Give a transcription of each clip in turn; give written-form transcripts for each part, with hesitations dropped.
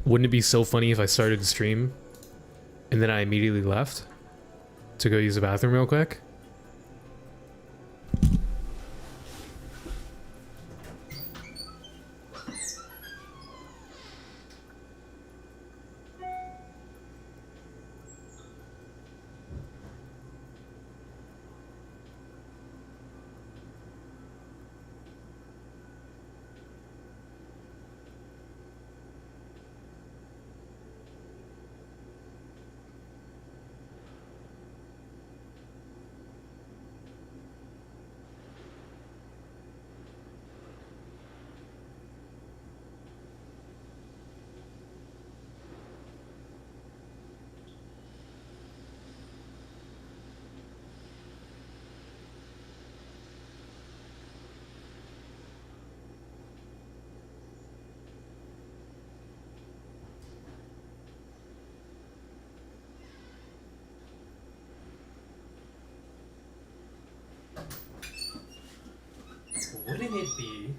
Wouldn't it be so funny if I started the stream and then I immediately left to go use the bathroom real quick? Wouldn't it be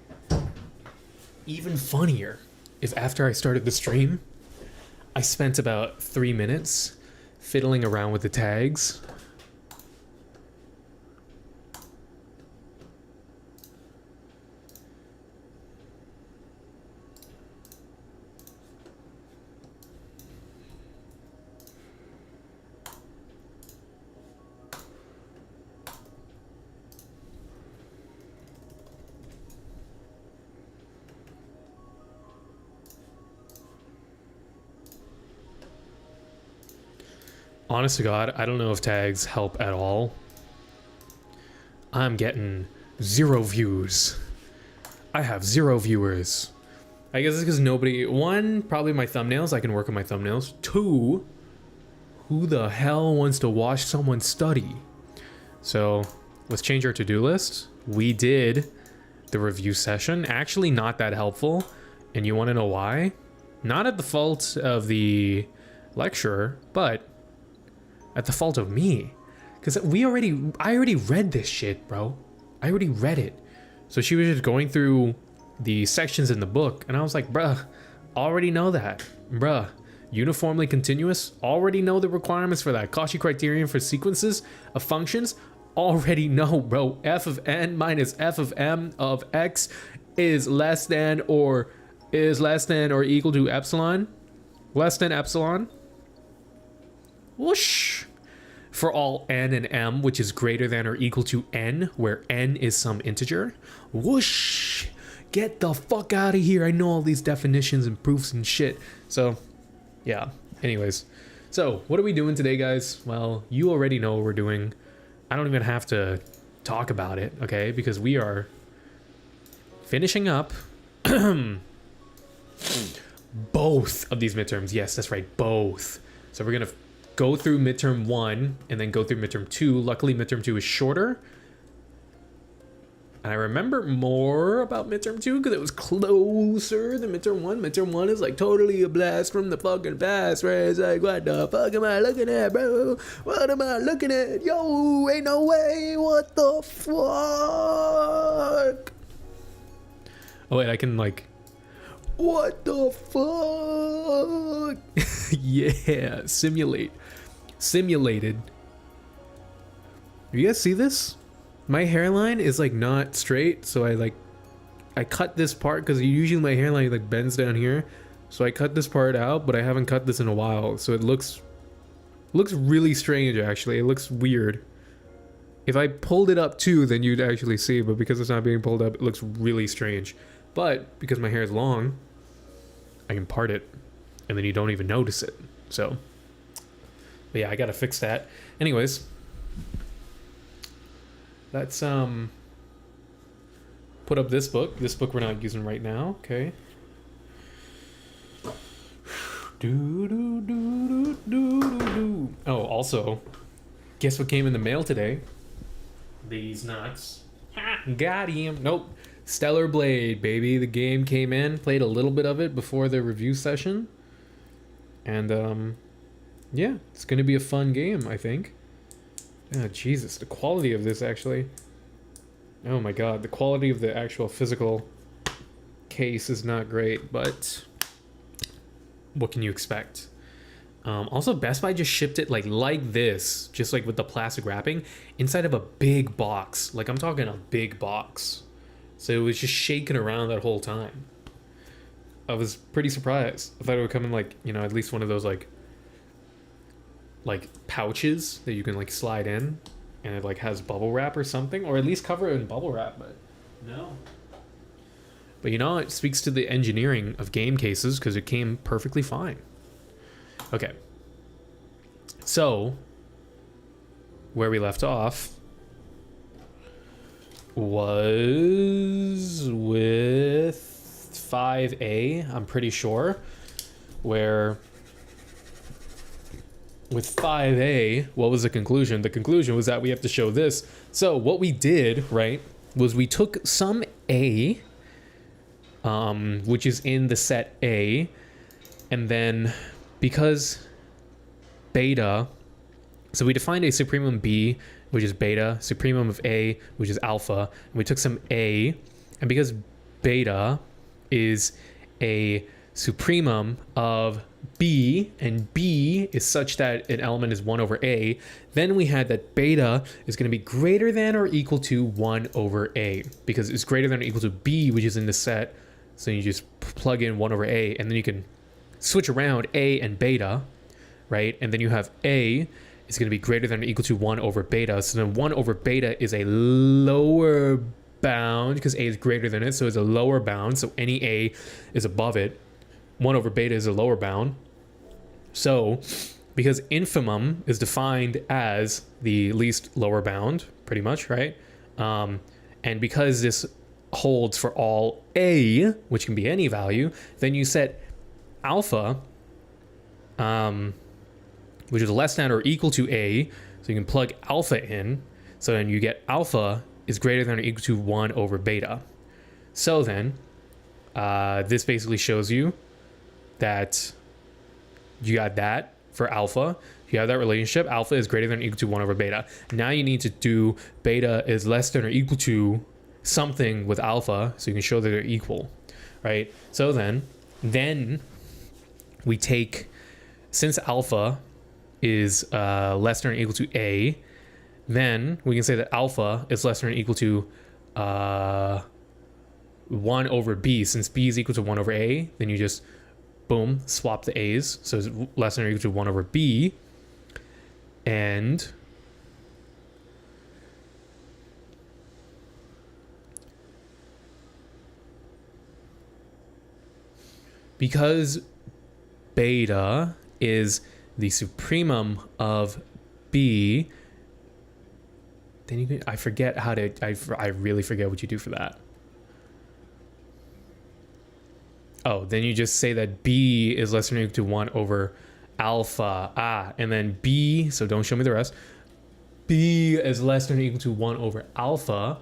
even funnier if after I started the stream, I spent about 3 minutes fiddling around with the tags? Honest to God, I don't know if tags help at all. I'm getting 0 views. I have 0 viewers. I guess it's because nobody... 1, probably my thumbnails. I can work on my thumbnails. 2, who the hell wants to watch someone study? So let's change our to-do list. We did the review session. Actually not that helpful. And you want to know why? Not at the fault of the lecturer, but at the fault of me. Because I already read this shit, bro. I already read it. So she was just going through the sections in the book, and I was like, bruh, already know that. Bruh, uniformly continuous, already know the requirements for that. Cauchy criterion for sequences of functions, already know, bro. F of n minus f of m of x is less than or equal to epsilon. Less than epsilon. Whoosh. For all n and m, which is greater than or equal to n, where n is some integer. Whoosh! Get the fuck out of here. I know all these definitions and proofs and shit. So, yeah. Anyways. So, what are we doing today, guys? Well, you already know what we're doing. I don't even have to talk about it, okay? Because we are finishing up both of these midterms. Yes, that's right. Both. So we're going to go through midterm 1 and then go through midterm 2. Luckily, midterm 2 is shorter. And I remember more about midterm 2 because it was closer than midterm 1. Midterm 1 is like totally a blast from the fucking past, right? It's like, what the fuck am I looking at, bro? What am I looking at? Yo, ain't no way. What the fuck? Oh, wait, I can like... What the fuck? Yeah, simulate. Simulated. You guys see this? My hairline is like not straight, so I cut this part because usually my hairline like bends down here. So I cut this part out, but I haven't cut this in a while, so it looks really strange actually. It looks weird. If I pulled it up too, then you'd actually see, but because it's not being pulled up, it looks really strange. But because my hair is long, I can part it and then you don't even notice it. So, but yeah, I gotta fix that. Anyways, let's put up this book. This book we're not using right now. Okay. Oh, also, guess what came in the mail today? These nuts. Ha, got him. Nope. Stellar Blade, baby. The game came in. Played a little bit of it before the review session. And, yeah, it's going to be a fun game, I think. Oh, Jesus. The quality of this, actually. Oh, my God. The quality of the actual physical case is not great, but... what can you expect? Also, Best Buy just shipped it like this, just like with the plastic wrapping, inside of a big box. Like, I'm talking a big box. So it was just shaking around that whole time. I was pretty surprised. I thought it would come in like, you know, at least one of those like pouches that you can like slide in, and it like has bubble wrap or something, or at least cover it in bubble wrap, but no. But you know, it speaks to the engineering of game cases because it came perfectly fine. Okay. So, where we left off was with 5A, I'm pretty sure, where with 5A, what was the conclusion? The conclusion was that we have to show this. So what we did, right, was we took some A, which is in the set A, and then because beta, so we defined a supremum B, which is beta, supremum of A, which is alpha, and we took some A, and because beta is a supremum of B, and B is such that an element is 1 over A, then we had that beta is going to be greater than or equal to 1 over A, because it's greater than or equal to B, which is in the set, so you just plug in 1 over A, and then you can switch around A and beta, right? And then you have A is going to be greater than or equal to 1 over beta, so then 1 over beta is a lower bound, because A is greater than it, so it's a lower bound, so any A is above it. 1 over beta is a lower bound. So, because infimum is defined as the least lower bound, pretty much, right? And because this holds for all A, which can be any value, then you set alpha, which is less than or equal to A, so you can plug alpha in, so then you get alpha is greater than or equal to 1 over beta. So then, this basically shows you that you got that for alpha. You have that relationship. Alpha is greater than or equal to 1 over beta. Now you need to do beta is less than or equal to something with alpha, so you can show that they're equal, right? So then we take, since alpha is less than or equal to A, then we can say that alpha is less than or equal to 1 over B. Since B is equal to 1 over A, then you just boom, swap the A's, so it's less than or equal to 1 over B, and because beta is the supremum of B, then you can, I forget how to, I really forget what you do for that. Oh, then you just say that B is less than or equal to 1 over alpha. And then B, so don't show me the rest. B is less than or equal to 1 over alpha.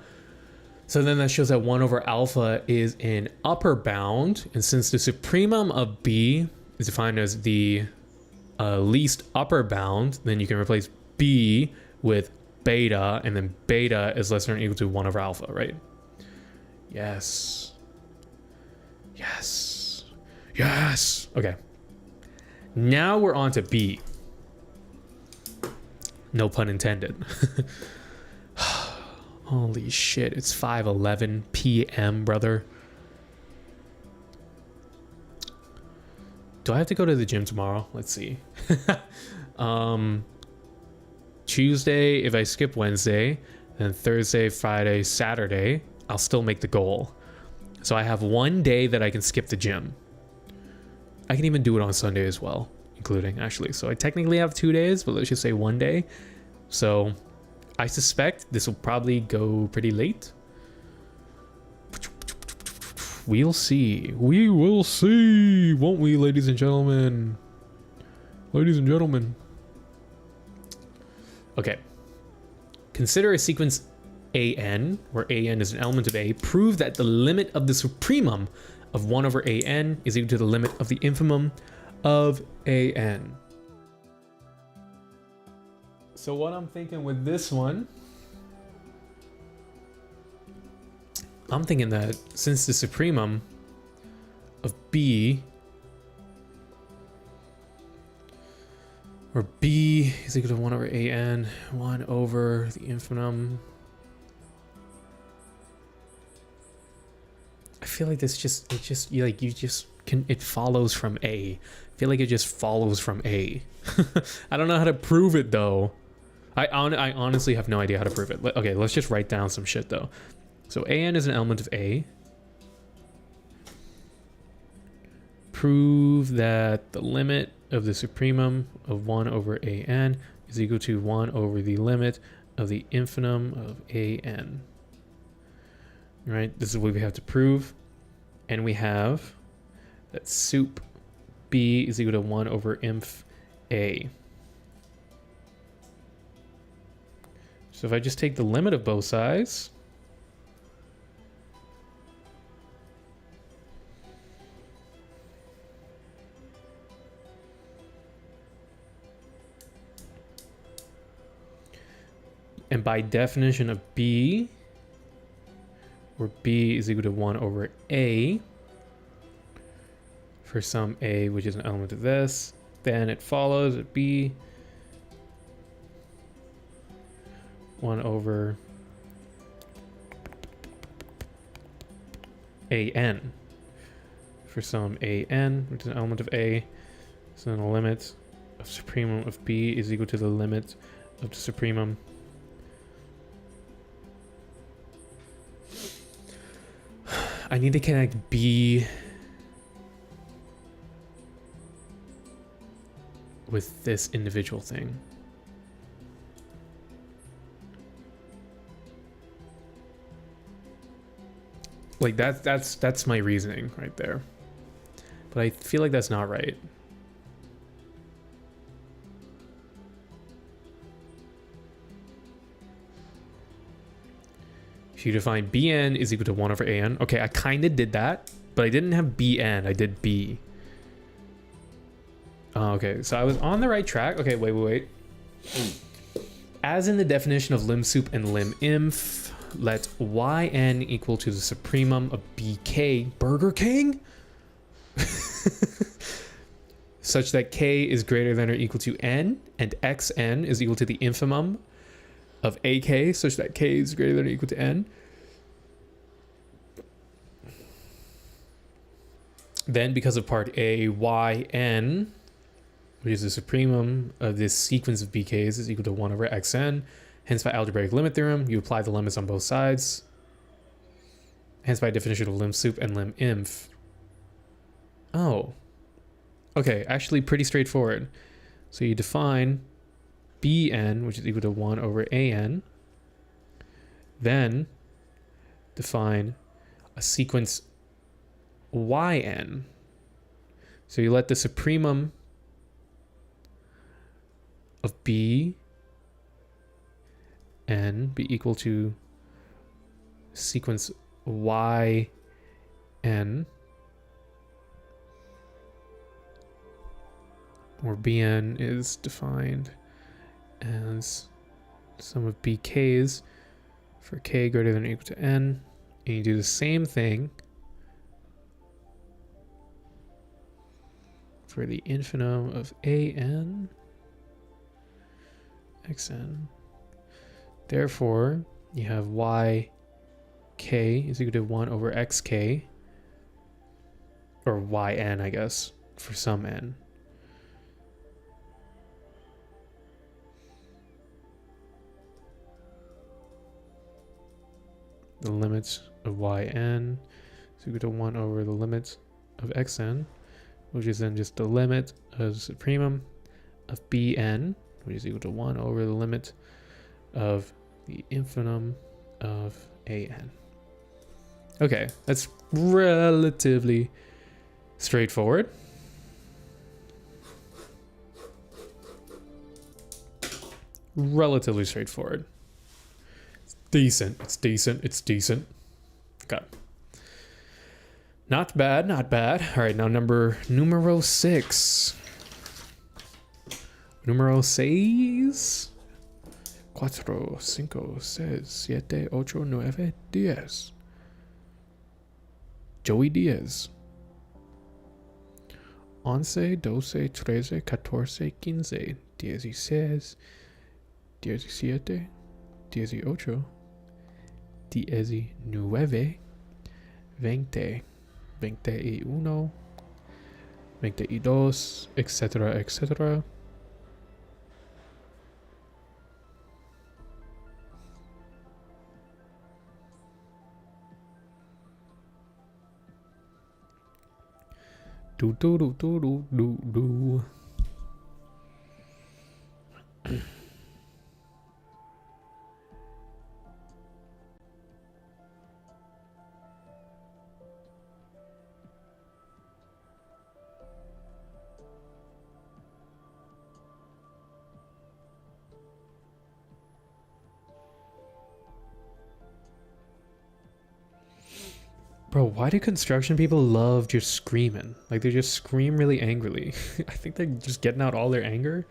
So then that shows that 1 over alpha is an upper bound. And since the supremum of B is defined as the least upper bound, then you can replace B with beta, and then beta is less than or equal to 1 over alpha, right? Yes. Yes. Yes. Okay. Now we're on to B. No pun intended. Holy shit. It's 5:11 p.m., brother. Do I have to go to the gym tomorrow? Let's see. Tuesday, if I skip Wednesday, then Thursday, Friday, Saturday, I'll still make the goal. So I have 1 day that I can skip the gym. I can even do it on Sunday as well, including, actually. So I technically have 2 days, but let's just say 1 day. So I suspect this will probably go pretty late. We'll see. We will see, won't we, ladies and gentlemen? Ladies and gentlemen. Okay. Consider a sequence AN, where AN is an element of A. Prove that the limit of the supremum of 1 over AN is equal to the limit of the infimum of AN. So what I'm thinking with this one, I'm thinking that since the supremum of B Or B is equal to 1 over an, 1 over the infinitum. I feel like this just, it follows from A. I feel like it just follows from A. I don't know how to prove it though. I honestly have no idea how to prove it. Okay, let's just write down some shit though. So an is an element of A. Prove that the limit of the supremum of 1 over an is equal to 1 over the limit of the infimum of an. Right? This is what we have to prove. And we have that sup b is equal to 1 over inf a. So if I just take the limit of both sides, and by definition of b, where b is equal to 1 over a, for some a which is an element of this, then it follows that b 1 over an for some an which is an element of a, so then the limit of supremum of b is equal to the limit of the supremum I need to connect b with this individual thing. Like that's my reasoning right there. But I feel like that's not right. If you define bn is equal to 1 over an. Okay, I kind of did that, but I didn't have bn, I did b. Oh, okay, so I was on the right track. Okay, wait. As in the definition of lim sup and lim inf, let yn equal to the supremum of bk, Burger King? Such that k is greater than or equal to n, and xn is equal to the infimum of ak, such that k is greater than or equal to n. Then, because of part a, yn, which is the supremum of this sequence of bk's, is equal to 1 over xn. Hence, by algebraic limit theorem, you apply the limits on both sides. Hence, by definition of lim sup and lim inf. Oh. Okay, actually pretty straightforward. So you define bn, which is equal to 1 over an. Then define a sequence yn. So you let the supremum of b n be equal to sequence yn, where bn is defined as sum of bk's for k greater than or equal to n, and you do the same thing for the infimum of an xn. Therefore, you have yk is equal to 1 over xk, or yn, I guess, for some n. The limits of yn is equal to 1 over the limits of xn, which is then just the limit of supremum of bn, which is equal to 1 over the limit of the infimum of an. Okay, that's relatively straightforward. Relatively straightforward. It's decent. It's decent. It's decent. Okay. Not bad. Not bad. All right, now numero 6. Numero 6. 4, 5, 6, 7, 8, 9, 10. Joey Diaz. 11, 12, 13, 14, 16, 17, 18, 19, 20, 21, 22, etc., etc. Do do do do do do do. Bro, why do construction people love just screaming? Like they just scream really angrily. I think they're just getting out all their anger.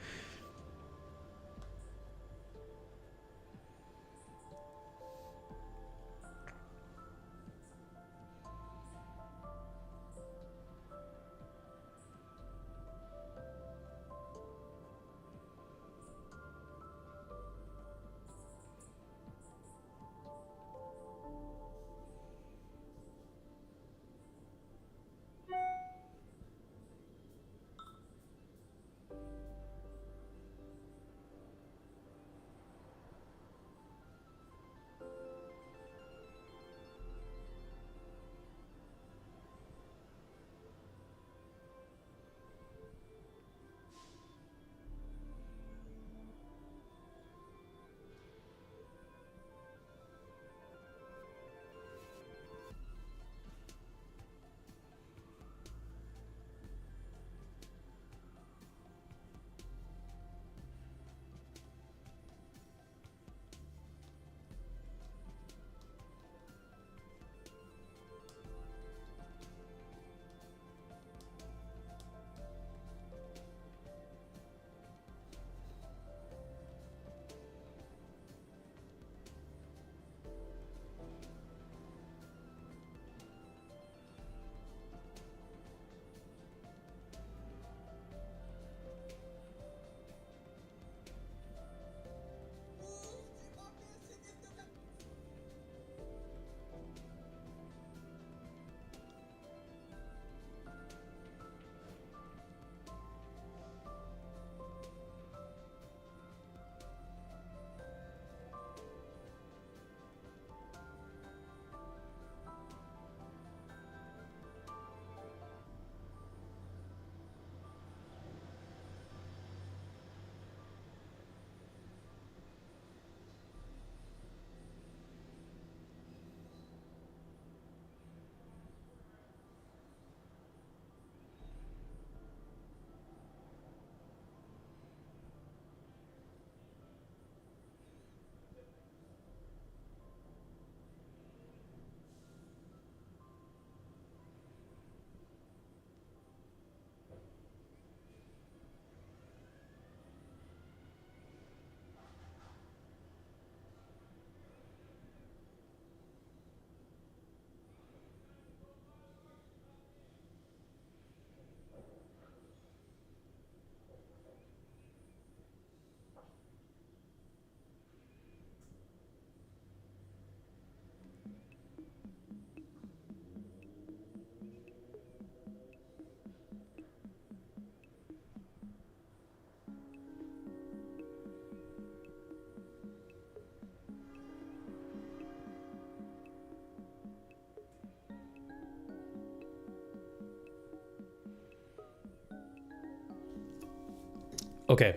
Okay.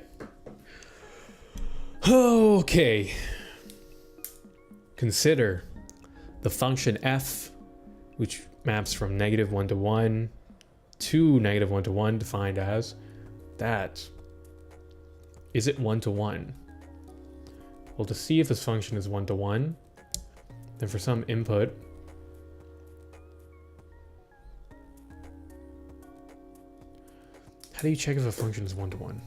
Okay. Consider the function f, which maps from -1 to 1 to -1 to 1, defined as that. Is it 1 to 1? Well, to see if this function is 1 to 1, then for some input, how do you check if a function is 1 to 1?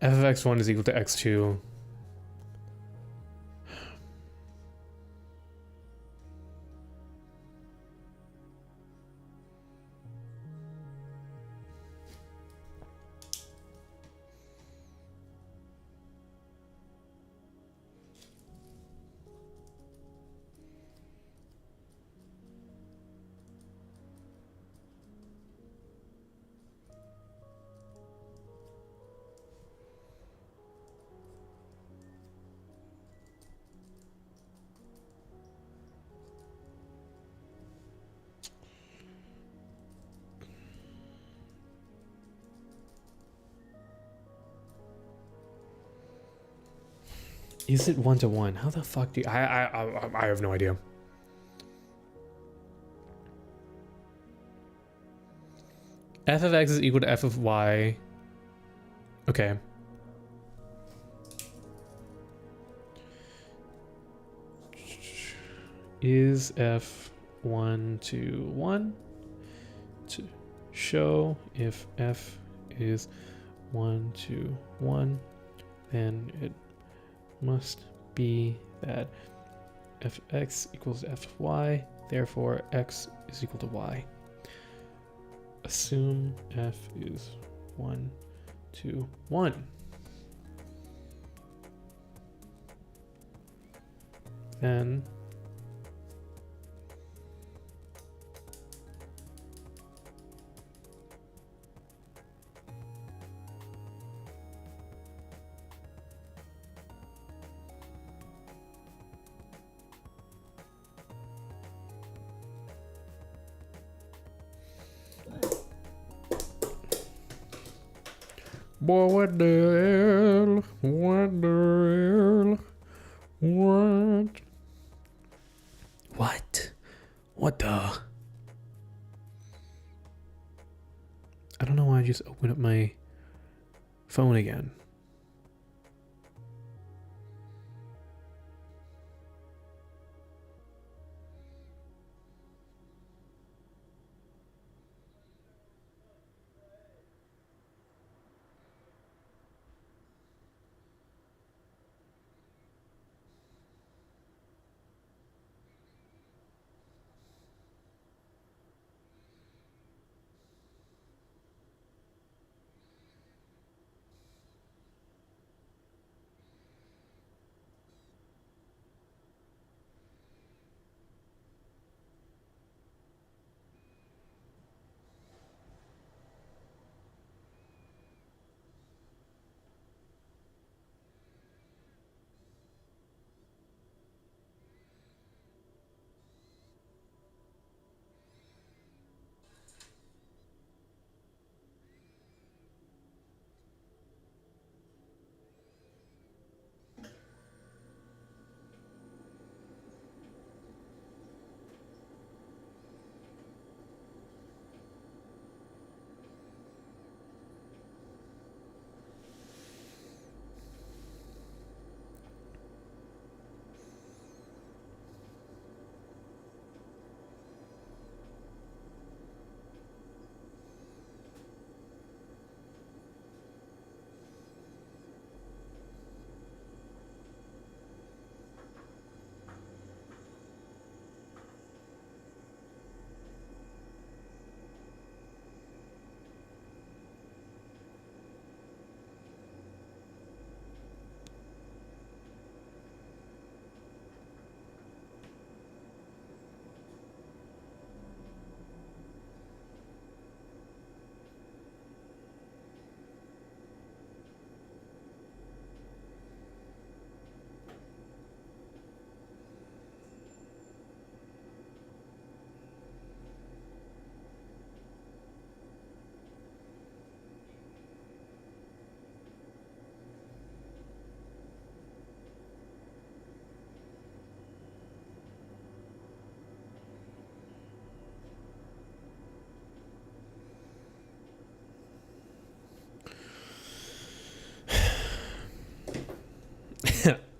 f of x1 is equal to x2. Is it 1-to-1? How the fuck do you... I have no idea. F of x is equal to f of y. Okay. Is f 1-to-1? To show if f is 1-to-1, then it must be that f of x equals f of y, therefore x is equal to y. Assume f is 1-to-1. Then boy, what the hell? What the hell? What? What? What the? I don't know why I just opened up my phone again.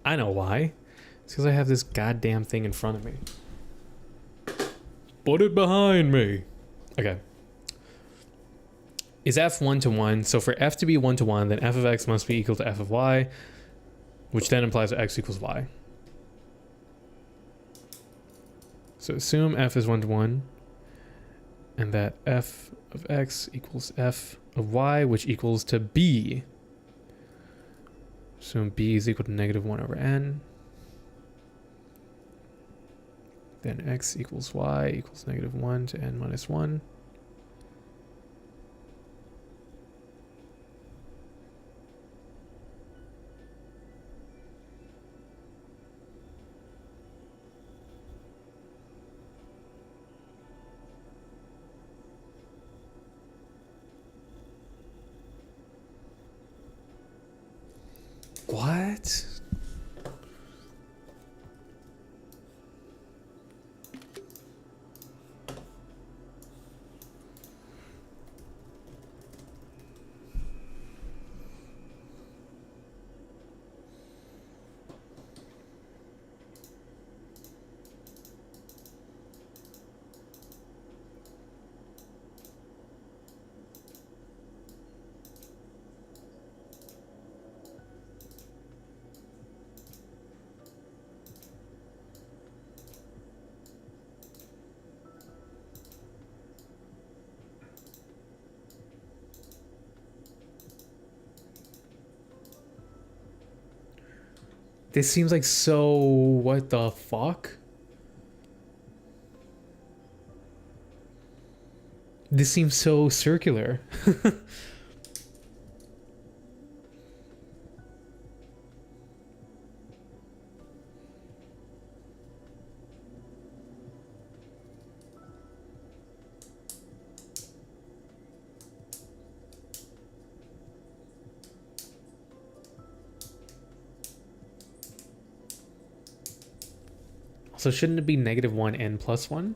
I know why. It's because I have this goddamn thing in front of me. Put it behind me. Okay. is f 1 to 1. So for f to be 1 to 1, then f of x must be equal to f of y, which then implies that x equals y. So assume f is 1 to 1, and that f of x equals f of y, which equals to b. So b is equal to negative 1 over n. Then x equals y equals negative 1 to n minus 1. What? This seems like so... what the fuck? This seems so circular. So shouldn't it be negative 1 n plus 1?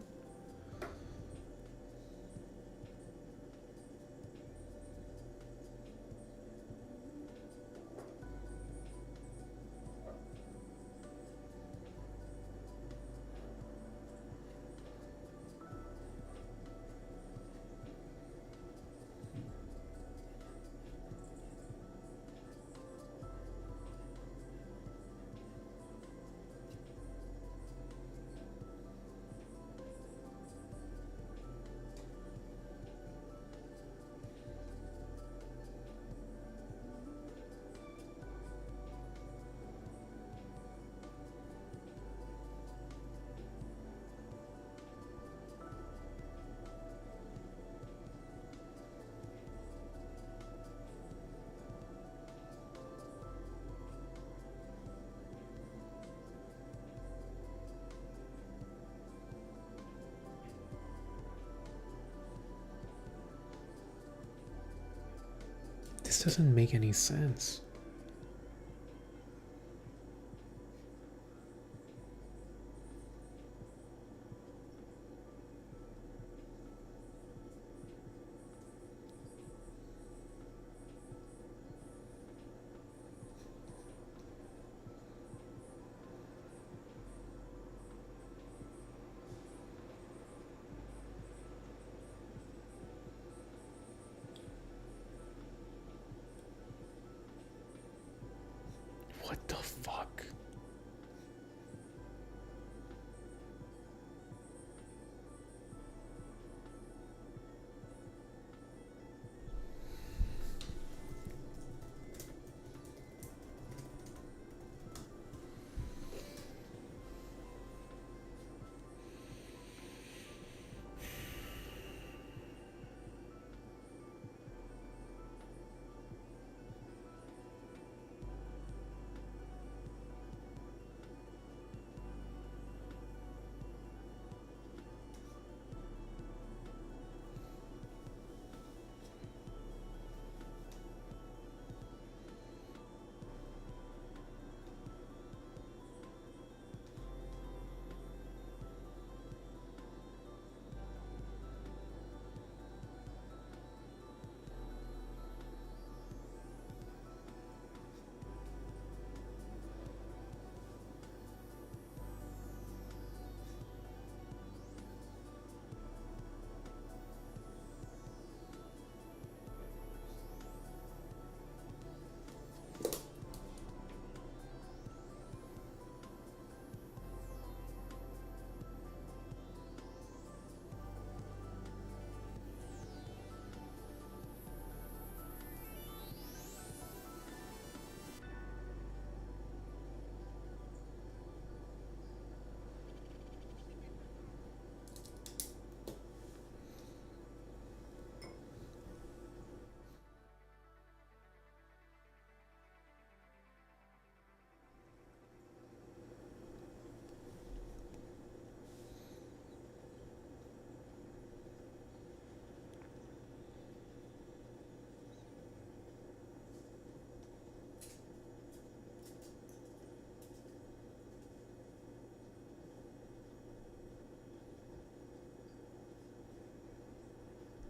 This doesn't make any sense.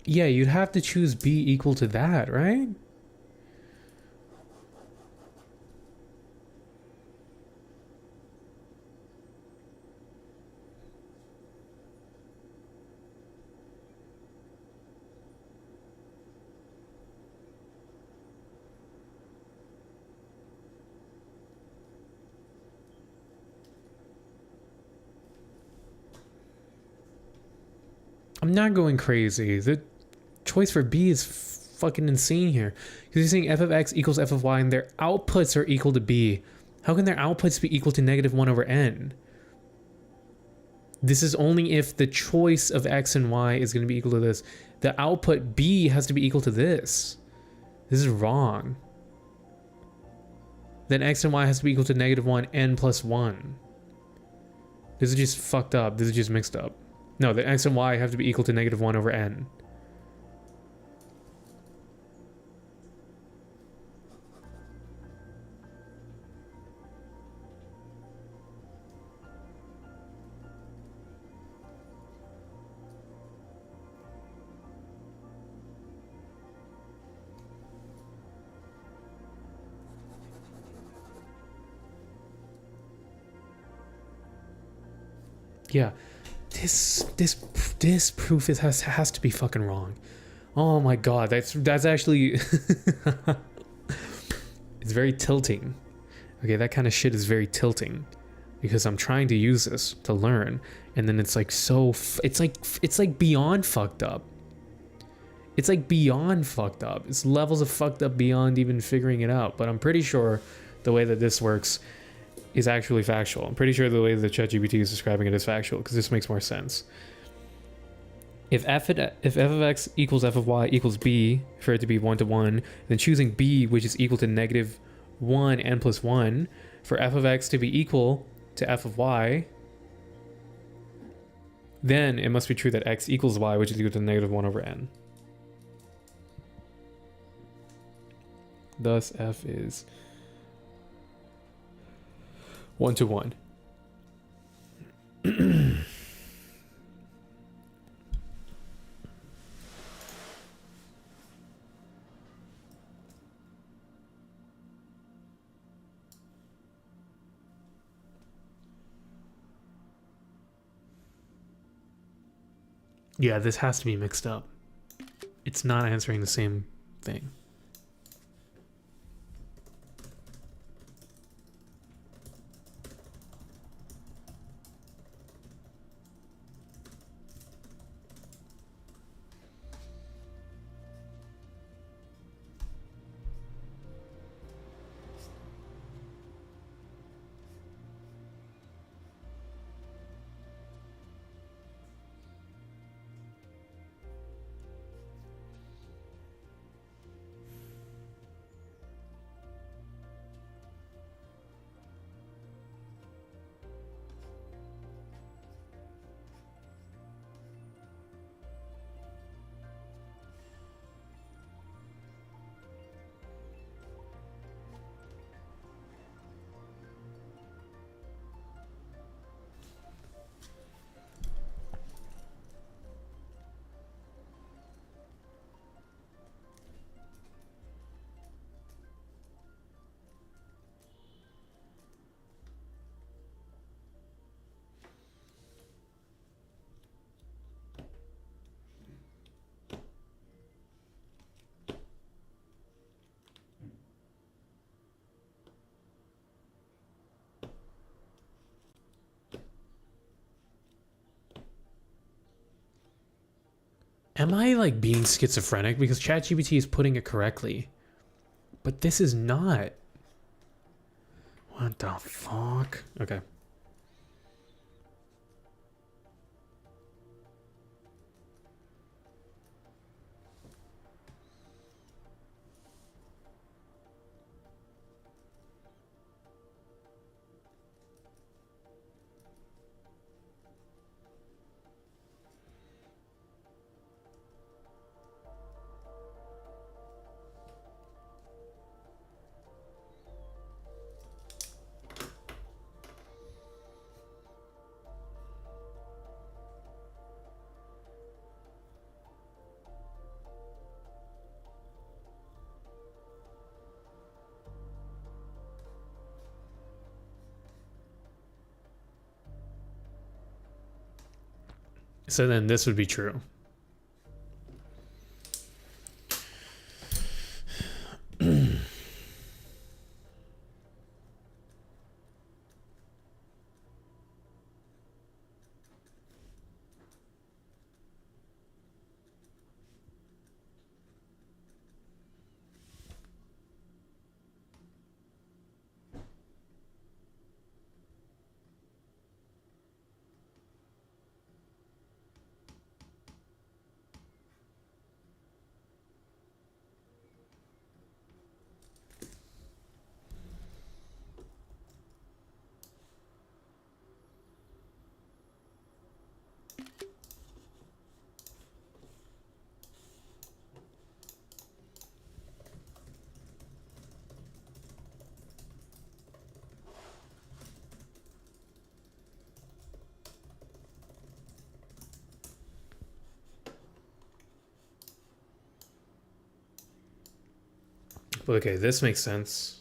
Yeah, you'd have to choose b equal to that, right? I'm not going crazy. The choice for b is fucking insane here. Because you're saying f of x equals f of y and their outputs are equal to b. How can their outputs be equal to negative 1 over n? This is only if the choice of x and y is going to be equal to this. The output b has to be equal to this. This is wrong. Then x and y has to be equal to negative 1 n plus 1. This is just fucked up. This is just mixed up. No, the x and y have to be equal to negative 1 over n. Yeah, this proof has to be fucking wrong. Oh my god, that's actually it's very tilting. Okay, that kind of shit is very tilting because I'm trying to use this to learn, and then it's like it's like beyond fucked up. It's like beyond fucked up. It's levels of fucked up beyond even figuring it out. But I'm pretty sure the way that this works is actually factual. I'm pretty sure the way that ChatGPT is describing it is factual because this makes more sense. If f of x equals f of y equals b, for it to be 1 to 1, then choosing b, which is equal to negative 1 n plus 1, for f of x to be equal to f of y, then it must be true that x equals y, which is equal to negative 1 over n. Thus, f is 1 to 1. Yeah, this has to be mixed up. It's not answering the same thing. Am I like being schizophrenic? Because ChatGPT is putting it correctly. But this is not. What the fuck? Okay. So then this would be true. But okay, this makes sense.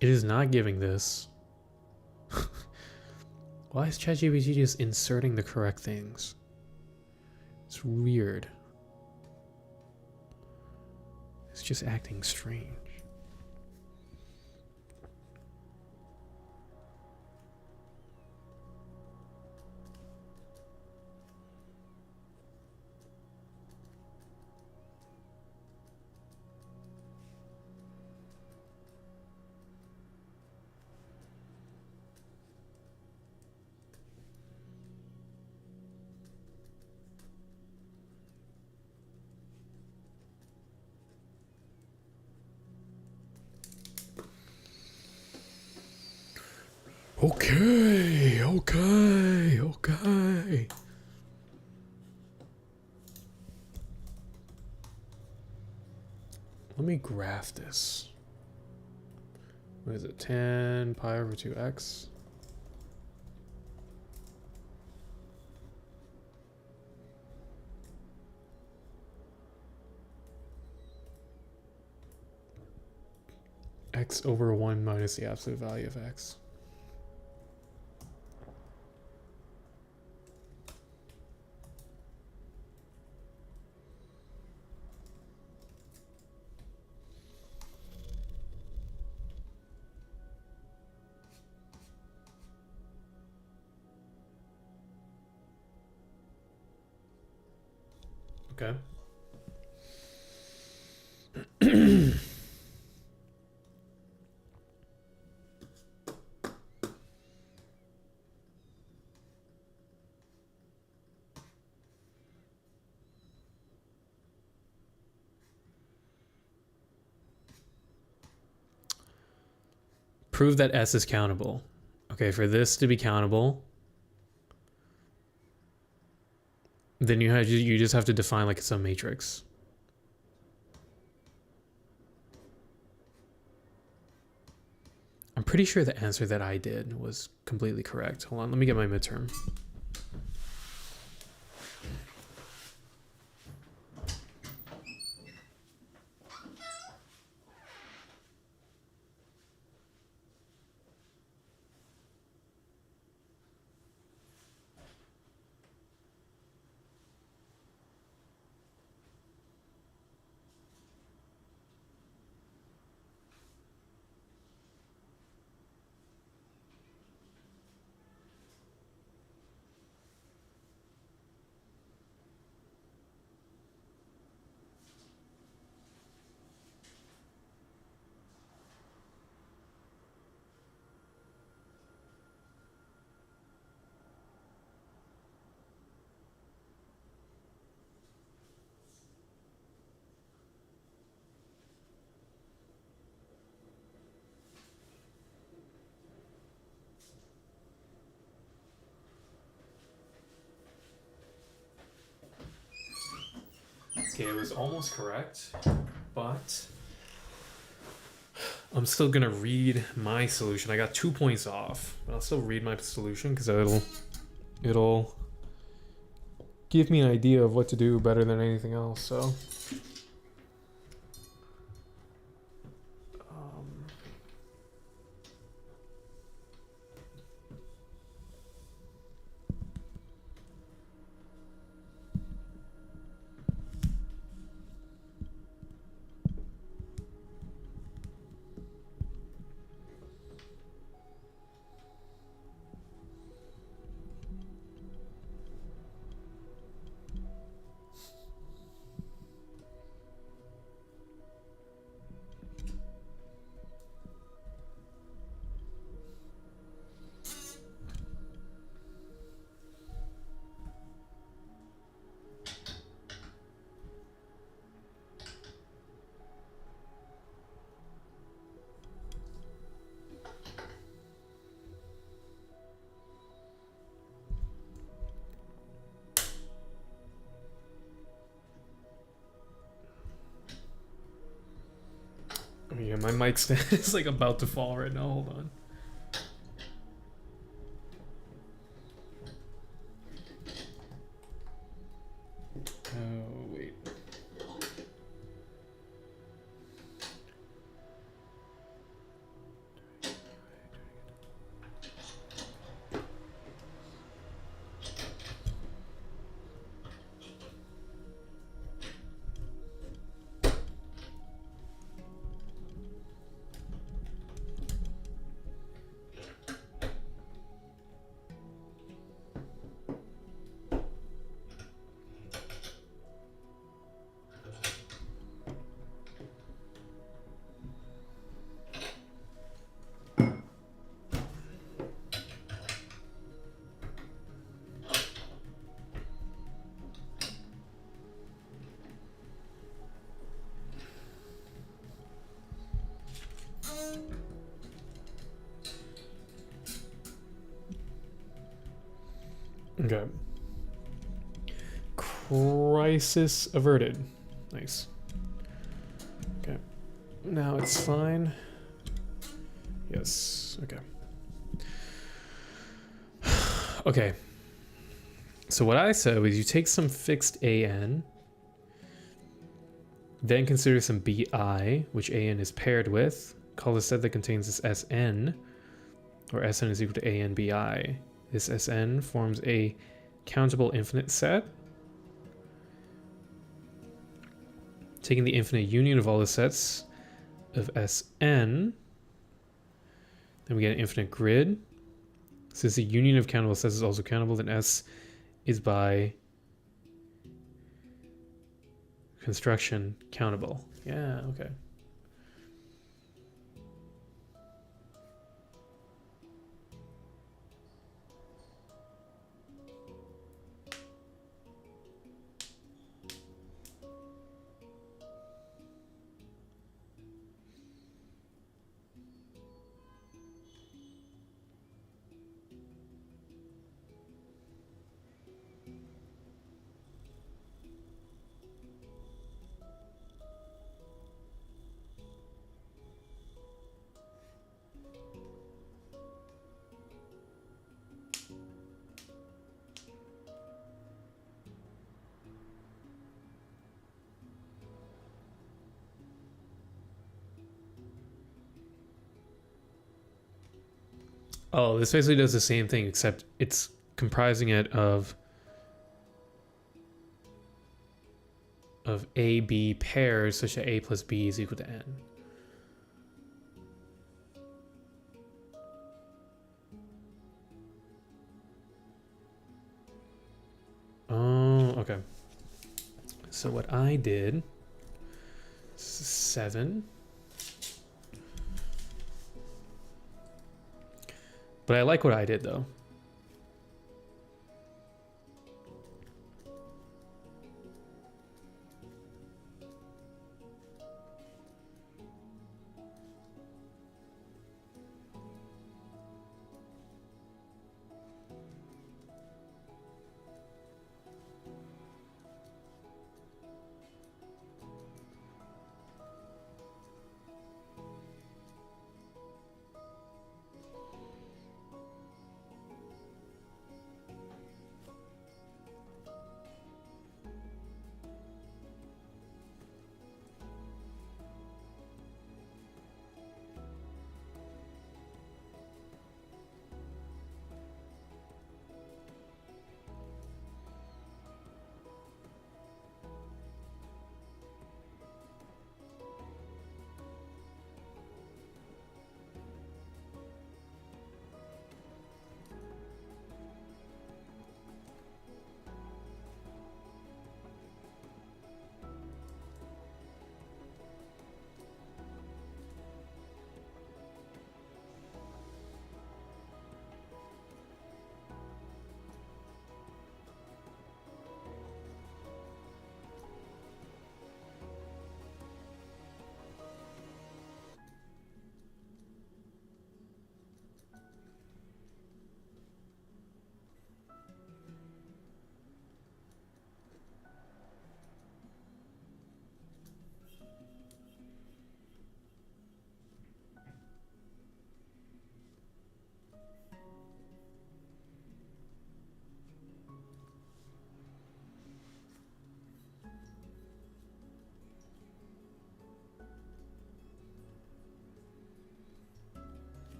It is not giving this. Why is ChatGPT just inserting the correct things? It's weird. It's just acting strange. Okay. Let me graph this. What is it? 10 pi over 2x. X over 1 minus the absolute value of x. Okay. Prove that S is countable. Okay, for this to be countable, then you just have to define like some matrix. I'm pretty sure the answer that I did was completely correct. Hold on, let me get my midterm. Okay, it was almost correct, but I'm still gonna read my solution. I got 2 points off, but I'll still read my solution because it'll give me an idea of what to do better than anything else. So. Yeah, my mic stand is like about to fall right now. Hold on. Oh, wait. Okay. Crisis averted. Nice. Okay. Now it's fine. Yes. Okay. Okay. So what I said was you take some fixed AN, then consider some BI, which AN is paired with. Call a set that contains this SN, or SN is equal to AN BI. This SN forms a countable infinite set. Taking the infinite union of all the sets of Sn, then we get an infinite grid. Since the union of countable sets is also countable, then S is by construction countable. Yeah, okay. Oh, this basically does the same thing, except it's comprising it of A, B pairs such that A plus B is equal to N. Oh, okay. So what I did, 7. But I like what I did though.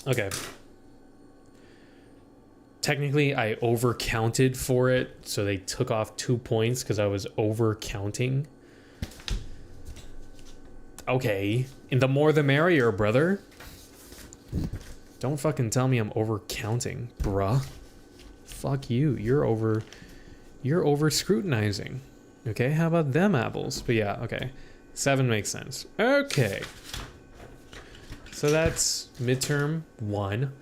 Okay. Technically, I overcounted for it, so they took off 2 points because I was overcounting. Okay. And the more the merrier, brother. Don't fucking tell me I'm overcounting, bruh. Fuck you. You're over scrutinizing. Okay, how about them apples? But yeah, okay. 7 makes sense. Okay. So that's midterm 1.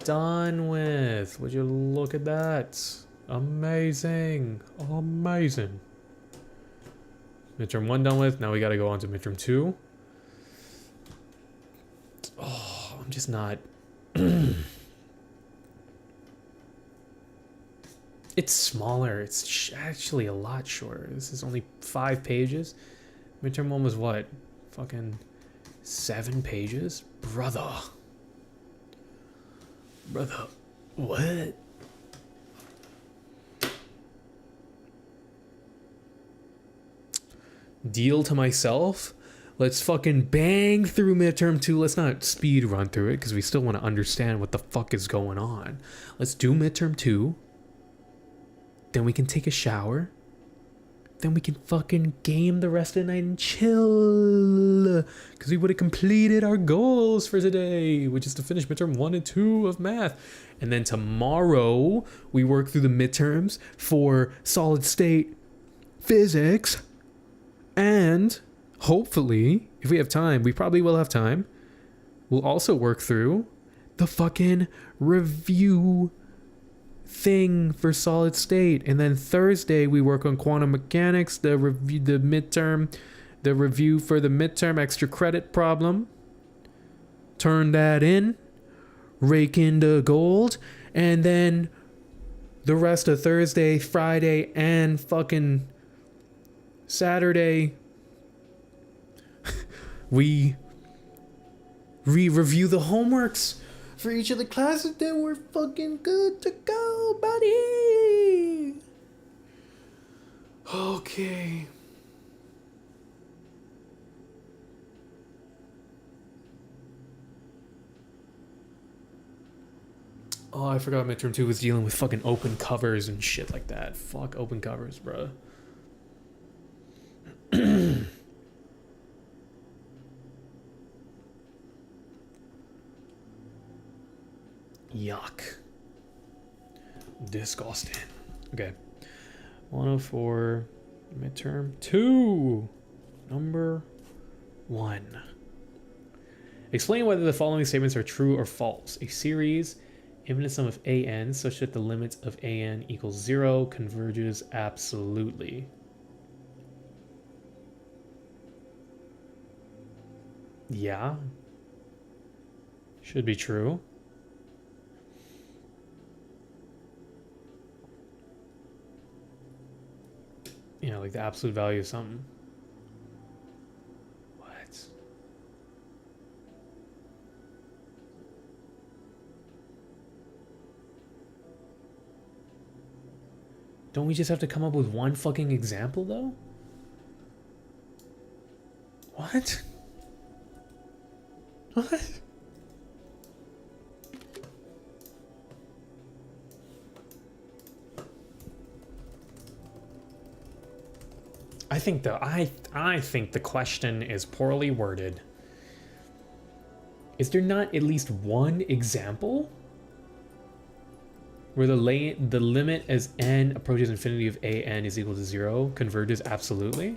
Done with. Would you look at that? Amazing. Amazing. Midterm 1 done with. Now we gotta go on to midterm 2. Oh, I'm just not... It's smaller. It's actually a lot shorter. This is only 5 pages. Midterm 1 was what? Fucking 7 pages? Brother. Brother. What? Deal to myself? Let's fucking bang through midterm 2. Let's not speed run through it because we still want to understand what the fuck is going on. Let's do midterm 2. Then we can take a shower. Then we can fucking game the rest of the night and chill. Because we would have completed our goals for today, which is to finish midterm 1 and 2 of math. And then tomorrow, we work through the midterms for solid state physics. And hopefully, if we have time, we probably will have time, we'll also work through the fucking review thing for solid state. And then Thursday we work on quantum mechanics, the review, the review for the midterm extra credit problem. Turn that in, rake in the gold, and then the rest of Thursday, Friday, and fucking Saturday we review the homeworks for each of the classes, then we're fucking good to go, buddy. Okay. Oh, I forgot midterm 2 was dealing with fucking open covers and shit like that. Fuck open covers, bro. Yuck. Disgusting. Okay. 104 midterm 2. Number 1. Explain whether the following statements are true or false. A series, infinite sum of an such that the limit of an equals 0 converges absolutely. Yeah. Should be true. You know, like the absolute value of something. What? Don't we just have to come up with one fucking example, though? What? What? I think the question is poorly worded. Is there not at least one example where the limit as n approaches infinity of an is equal to 0 converges absolutely?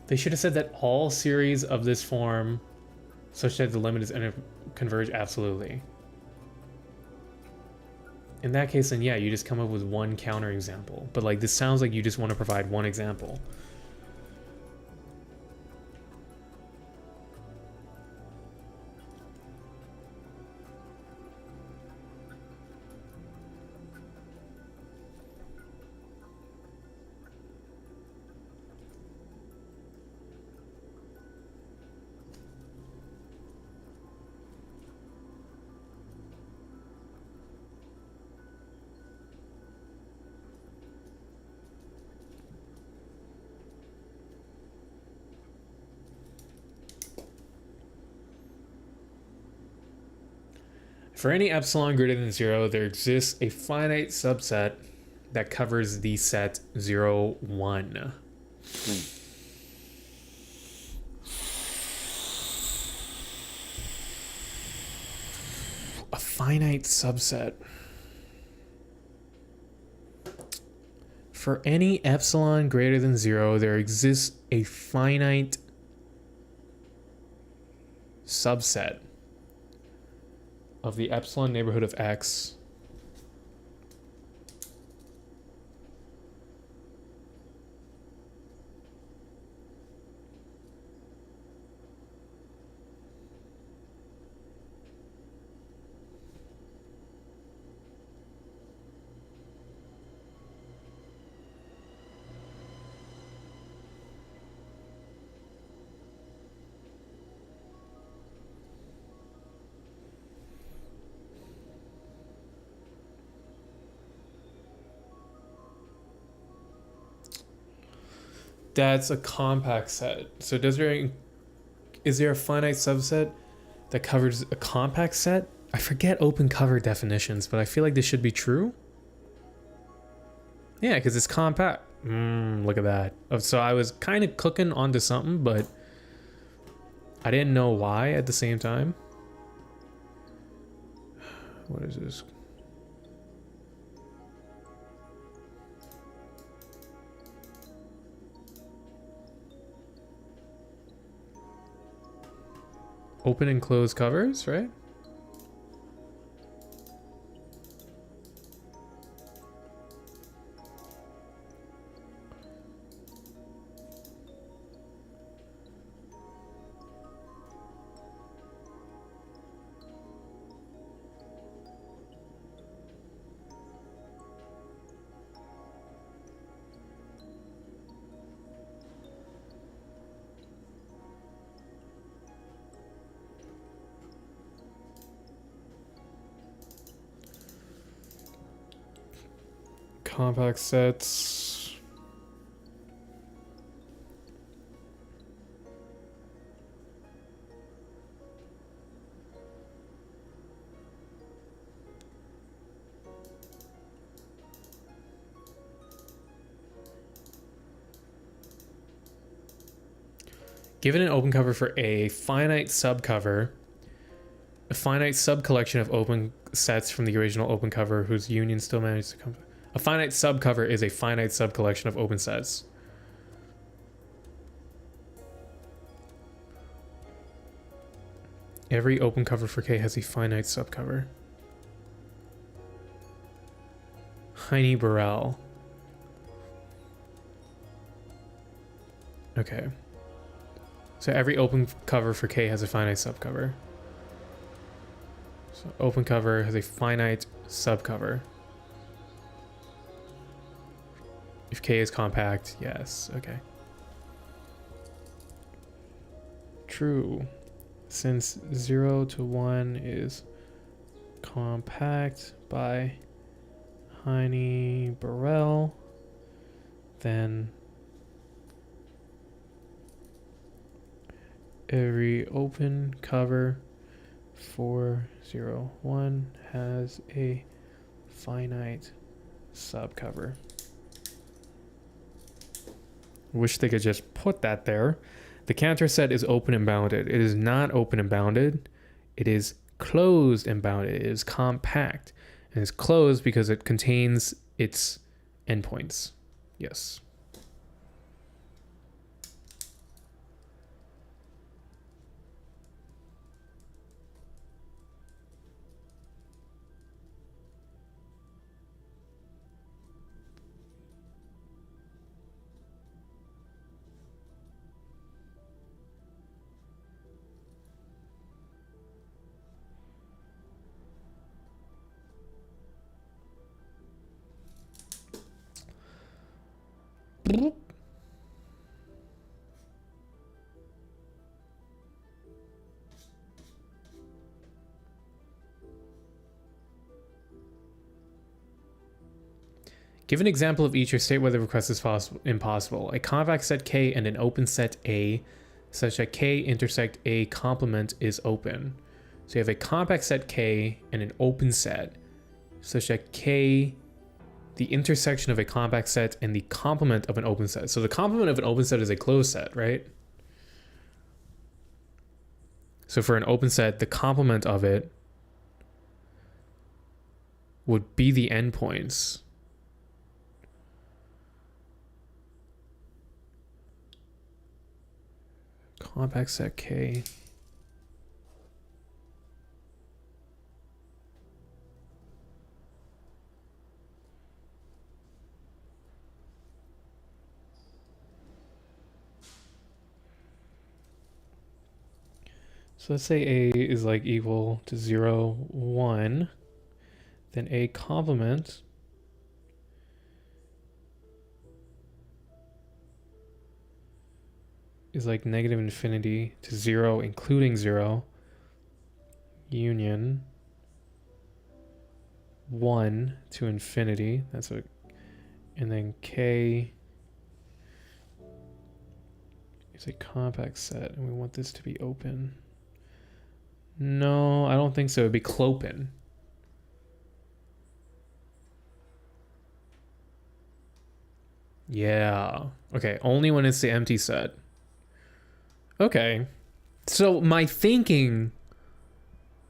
They should have said that all series of this form such that the limit is converge absolutely. In that case, then yeah, you just come up with one counterexample. But like this sounds like you just want to provide one example. For any epsilon greater than 0, there exists a finite subset that covers the set 0, 1. A finite subset. For any epsilon greater than 0, there exists a finite subset of the epsilon neighborhood of X that's a compact set. So is there a finite subset that covers a compact set? I forget open cover definitions, but I feel like this should be true. Yeah, because it's compact. Look at that. So I was kind of cooking onto something, but I didn't know why at the same time. What is this? Open and close covers, right? Compact sets. Given an open cover for a finite subcover, a finite subcollection of open sets from the original open cover whose union still manages to come. A finite subcover is a finite subcollection of open sets. Every open cover for K has a finite subcover. Heine Burrell. Okay. So every open cover for K has a finite subcover. So open cover has a finite subcover. If K is compact, yes, okay. True. Since 0 to 1 is compact by Heine Burrell, then every open cover for 0, 1 has a finite subcover. Wish they could just put that there. The counter set is open and bounded. It is not open and bounded. It is closed and bounded. It is compact. And it's closed because it contains its endpoints. Yes. Give an example of each or state whether the request is impossible. A compact set K and an open set A such that K intersect A complement is open. So you have a compact set K and an open set such that K, the intersection of a compact set and the complement of an open set. So the complement of an open set is a closed set, right? So for an open set, the complement of it would be the endpoints. Compact set K. So let's say A is like equal to 0, 1. Then A complement is like negative infinity to 0, including 0. Union 1 to infinity. That's what. And then K is a compact set, and we want this to be open. No, I don't think so. It'd be clopen. Yeah. Okay, only when it's the empty set. Okay. So my thinking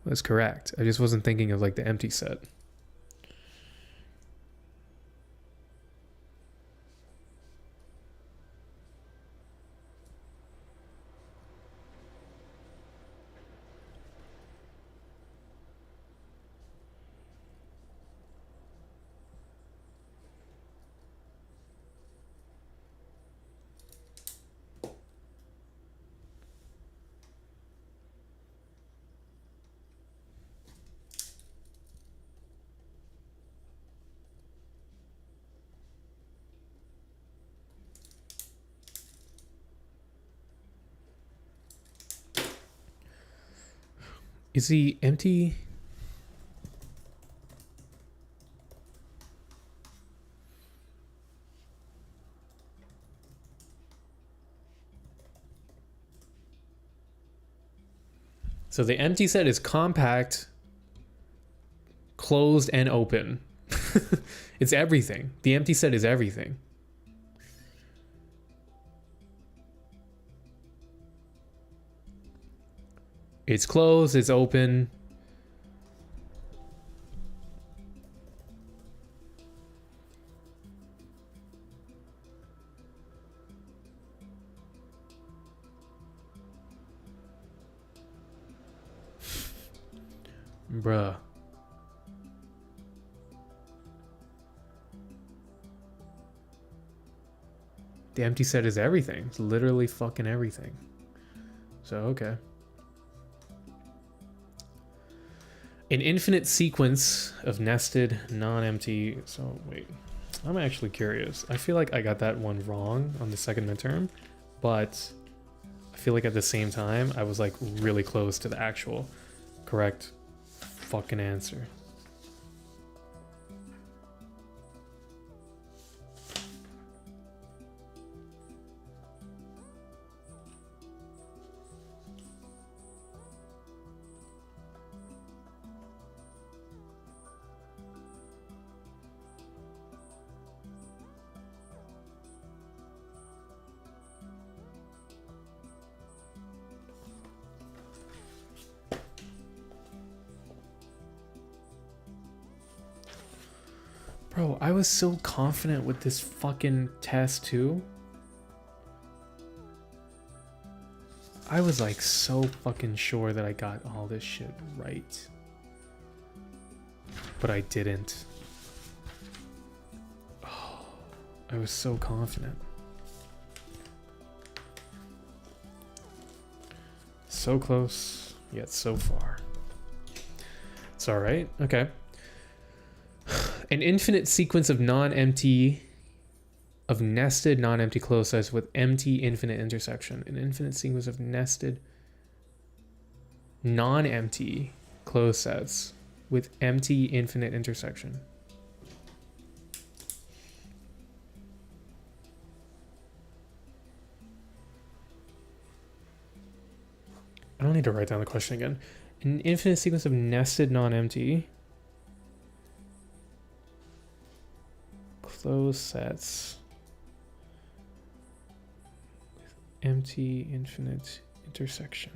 was correct. I just wasn't thinking of like the empty set. Is he empty? So the empty set is compact, closed, and open. It's everything. The empty set is everything. It's closed, it's open. Bruh. The empty set is everything. It's literally fucking everything. So, okay. An infinite sequence of nested, non-empty... So, wait. I'm actually curious. I feel like I got that one wrong on the second midterm, but I feel like at the same time, I was like really close to the actual correct fucking answer. Bro, I was so confident with this fucking test too. I was like so fucking sure that I got all this shit right. But I didn't. Oh, I was so confident. So close, yet so far. It's alright, okay. An infinite sequence of non-empty of nested non-empty closed sets with empty infinite intersection. An infinite sequence of nested non-empty closed sets with empty infinite intersection. I don't need to write down the question again. An infinite sequence of nested non-empty closed sets with empty infinite intersection.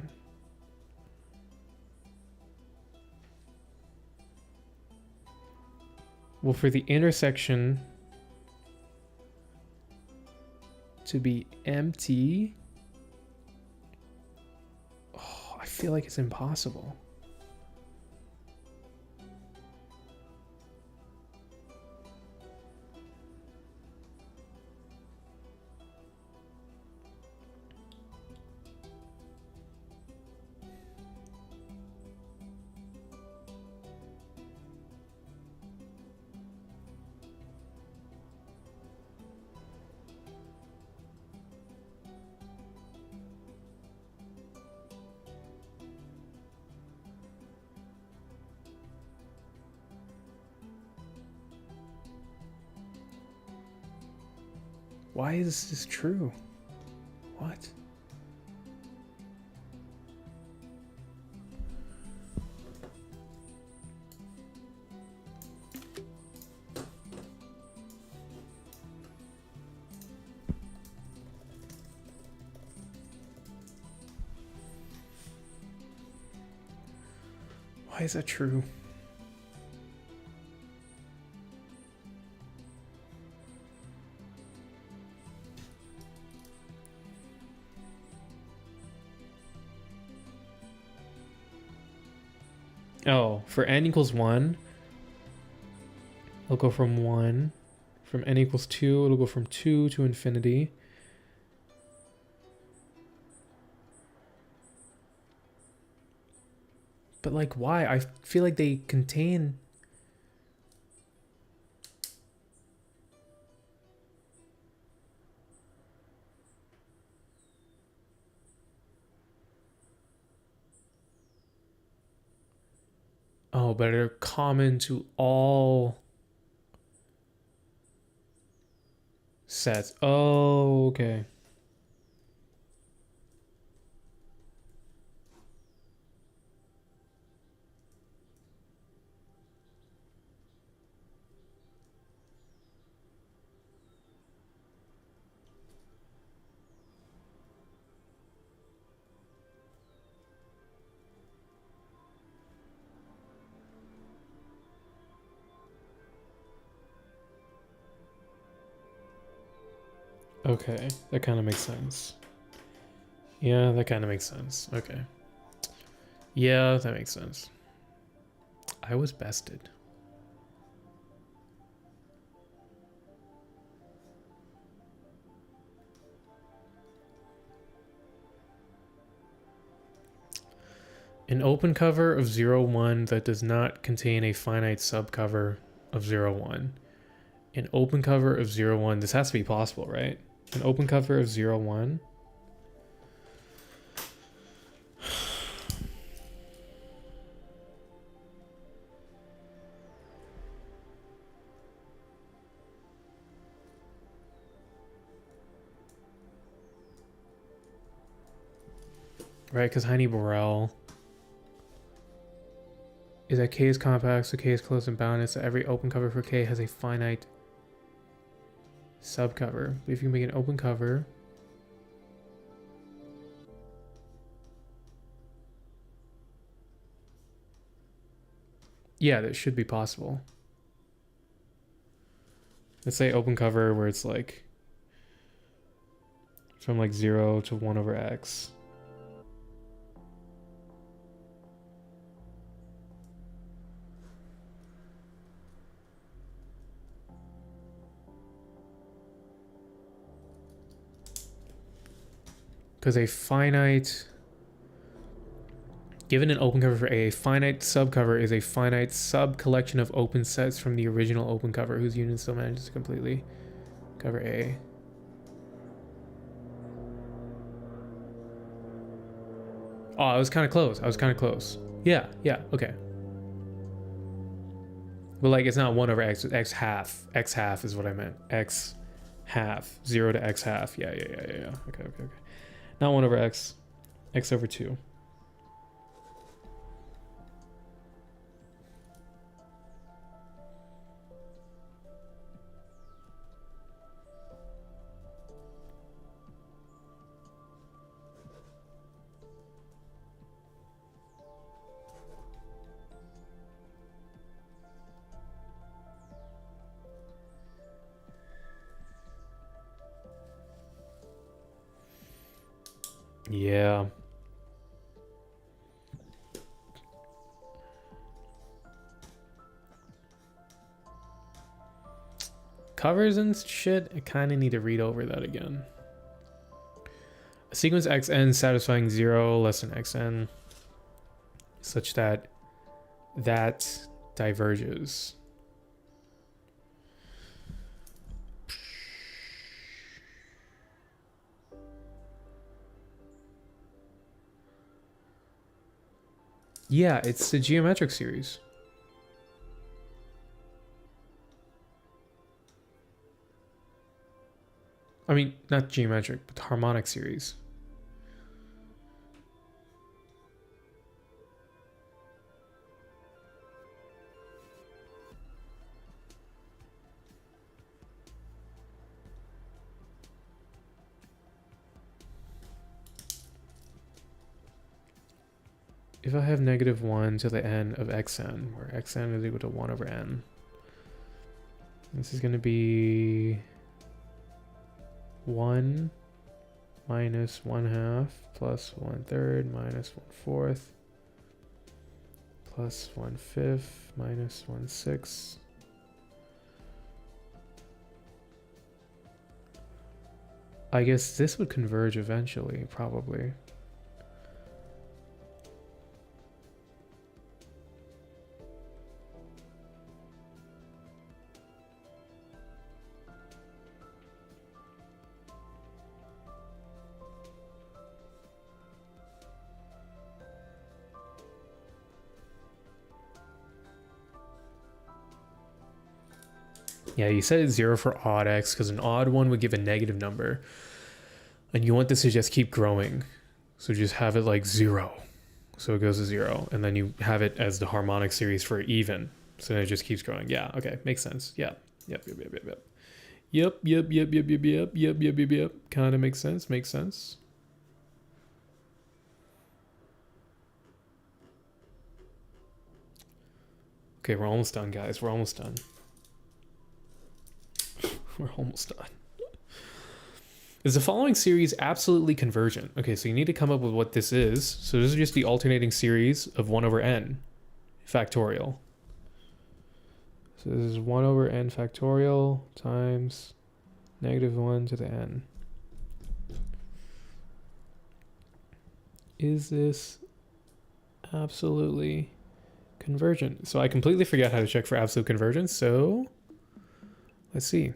Well, for the intersection to be empty, oh, I feel like it's impossible. Why is this true? What? Why is that true? Oh, for n equals 1, it'll go from 1. From n equals 2, it'll go from 2 to infinity. But like, why? I feel like they contain... Oh, but they're common to all sets. Oh, okay. Okay, that kind of makes sense. Yeah, that kind of makes sense. Okay. Yeah, that makes sense. I was bested. An open cover of 0, 1 that does not contain a finite subcover of 0, 1. An open cover of 0, 1. This has to be possible, right? An open cover of 0, 1. Right, because Heine-Borel is that K is compact, so K is closed and bounded, so every open cover for K has a finite subcover. But if you make an open cover, yeah, that should be possible. Let's say open cover where it's like from like 0 to 1 over x. Because a finite, given an open cover for A, finite subcover is a finite sub collection of open sets from the original open cover whose union still manages to completely Cover A. Oh, I was kind of close. I was kind of close. Yeah, yeah, okay. But like, it's not 1 over x, x half. X half is what I meant. X half. 0 to x half. Yeah. Okay. Not 1 over x. X over 2. Yeah. Covers and shit, I kind of need to read over that again. A sequence xn satisfying 0 less than xn such that that diverges. Yeah, it's the geometric series. I mean, not geometric, but harmonic series. If I have negative 1 to the n of xn, where xn is equal to 1 over n, this is going to be 1 minus 1/2 plus 1/3 minus 1/4 plus 1/5 minus 1/6. I guess this would converge eventually, probably. Yeah, you said it's 0 for odd x because an odd one would give a negative number. And you want this to just keep growing. So just have it like 0. So it goes to 0. And then you have it as the harmonic series for even. So then it just keeps growing. Yeah, okay. Makes sense. Yeah. Yep. Kind of makes sense. Makes sense. Okay, we're almost done, guys. We're almost done. We're almost done. Is the following series absolutely convergent? Okay, so you need to come up with what this is. So this is just the alternating series of 1 over n factorial. So this is 1 over n factorial times negative 1 to the n. Is this absolutely convergent? So I completely forget how to check for absolute convergence. So let's see.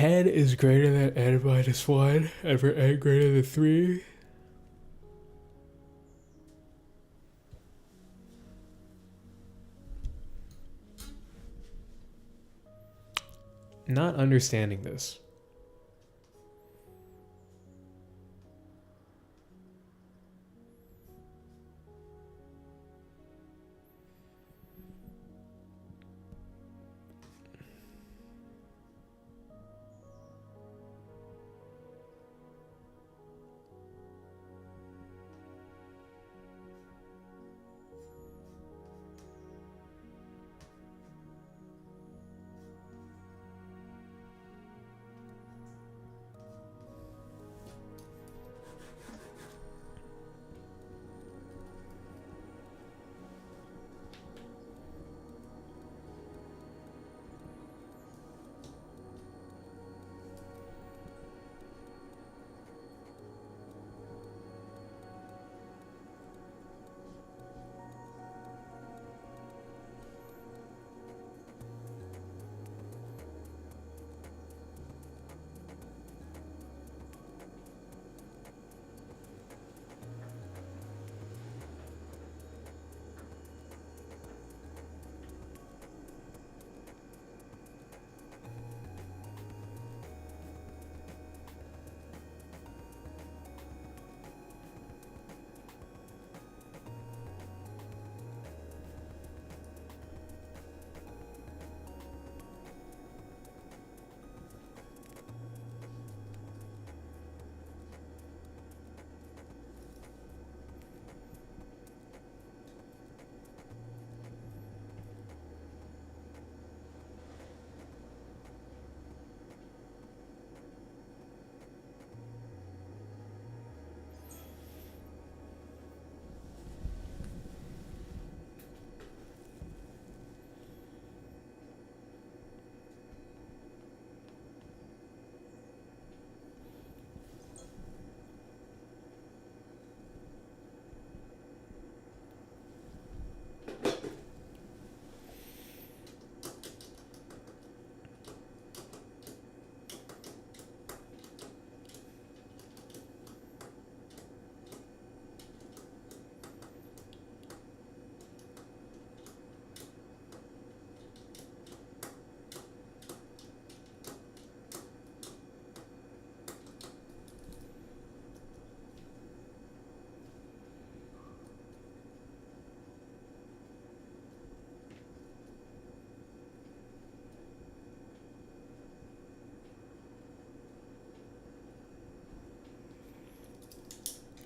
n is greater than n minus 1, and for n greater than 3. Not understanding this.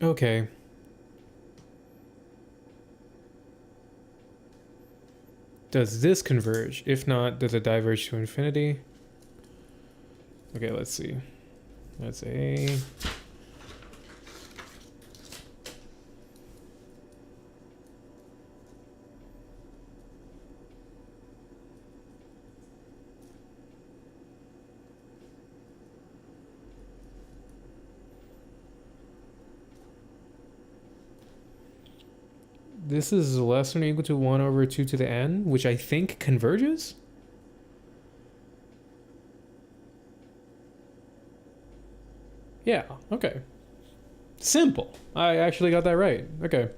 Okay. Does this converge? If not, does it diverge to infinity? Okay, let's see. That's A. This is less than or equal to 1 over 2 to the n, which I think converges? Yeah, okay. Simple. I actually got that right. Okay.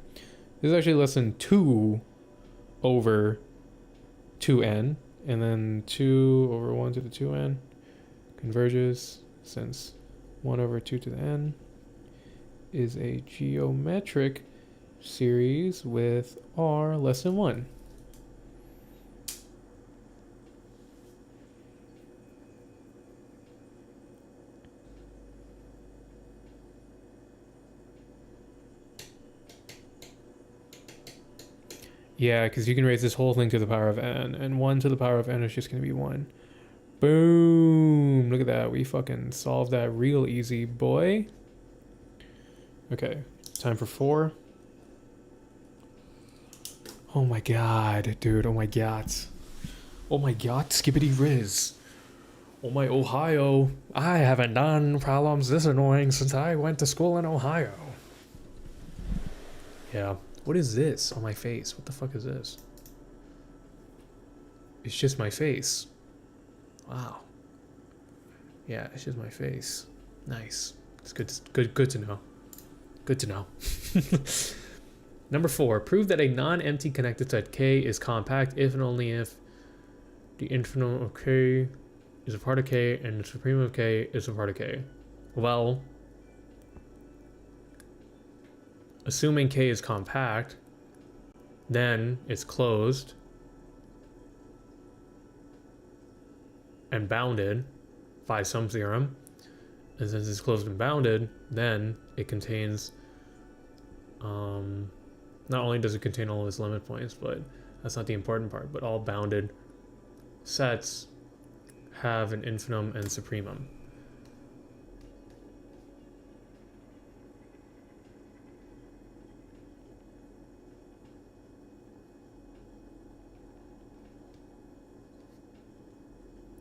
This is actually less than 2 over 2n, and then 2 over 1 to the 2n converges, since 1 over 2 to the n is a geometric series with r less than 1. Yeah, because you can raise this whole thing to the power of n, and 1 to the power of n is just going to be 1. Boom! Look at that. We fucking solved that real easy, boy. Okay, time for 4. Oh my god, dude. Oh my god. Oh my god, skibbity riz. Oh my Ohio. I haven't done problems this annoying since I went to school in Ohio. Yeah. What is this on my face? What the fuck is this? It's just my face. Wow. Yeah, it's just my face. Nice. It's good to know. Good to know. Number 4, prove that a non-empty connected set K is compact if and only if the infimum of K is a part of K and the supremum of K is a part of K. Well, assuming K is compact, then it's closed and bounded by some theorem. And since it's closed and bounded, then it contains, not only does it contain all of its limit points, but that's not the important part, but all bounded sets have an infimum and supremum.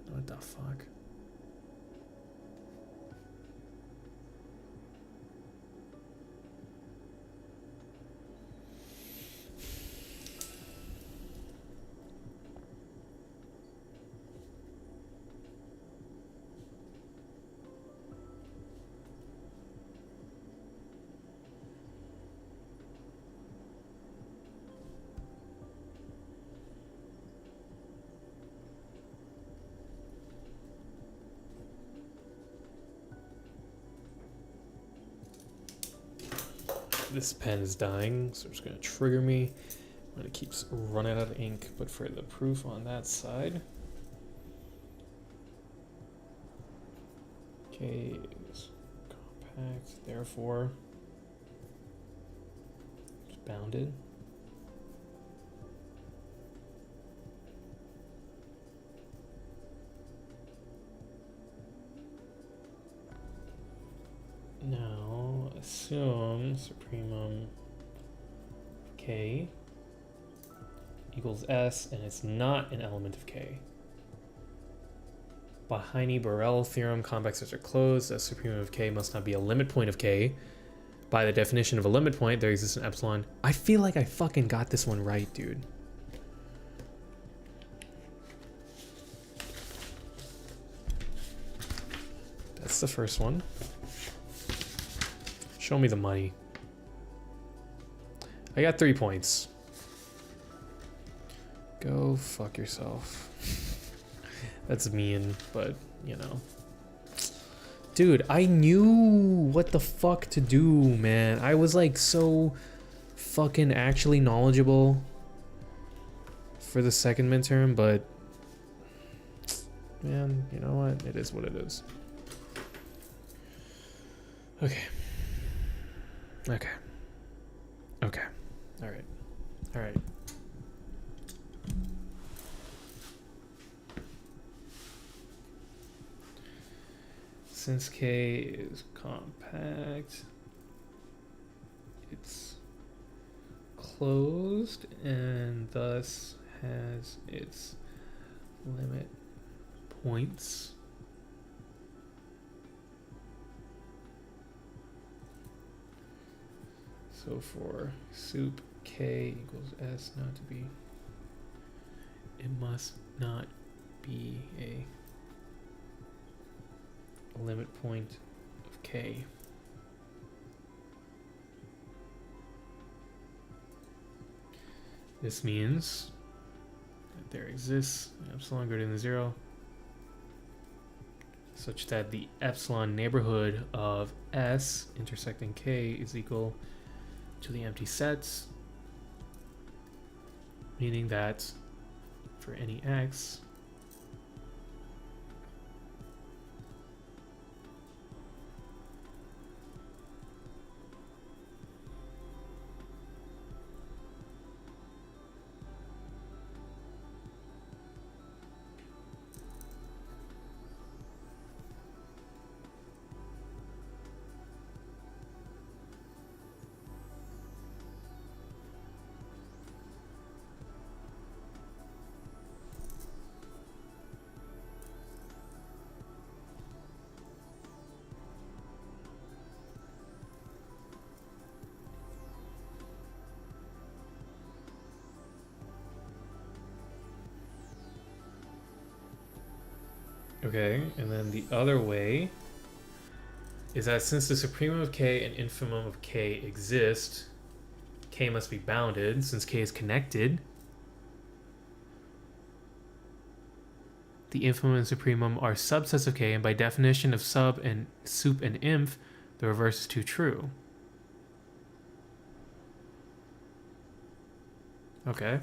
What the fuck? This pen is dying, so it's going to trigger me when it keeps running out of ink. But for the proof on that side, K is compact, therefore it's bounded. Now assume supremum K equals S and it's not an element of K. By Heine-Borel theorem, compact sets are closed. A supremum of K must not be a limit point of K. By the definition of a limit point, there exists an epsilon. I feel like I fucking got this one right, dude. That's the first one. Show me the money. I got 3 points. Go fuck yourself. That's mean, but you know. Dude, I knew what the fuck to do, man. I was like so fucking actually knowledgeable for the second midterm, but man, you know what? It is what it is. Okay. Okay. Okay. All right. All right. Since K is compact, it's closed and thus has its limit points. So for sup K equals S not to be, it must not be a limit point of K. This means that there exists an epsilon greater than 0 such that the epsilon neighborhood of S intersecting K is equal to the empty sets, meaning that for any X, Okay, and then the other way is that since the supremum of k and infimum of k exist, k must be bounded. Since k is connected, the infimum and supremum are subsets of k, and by definition of sub and sup and inf, the reverse is true. Okay.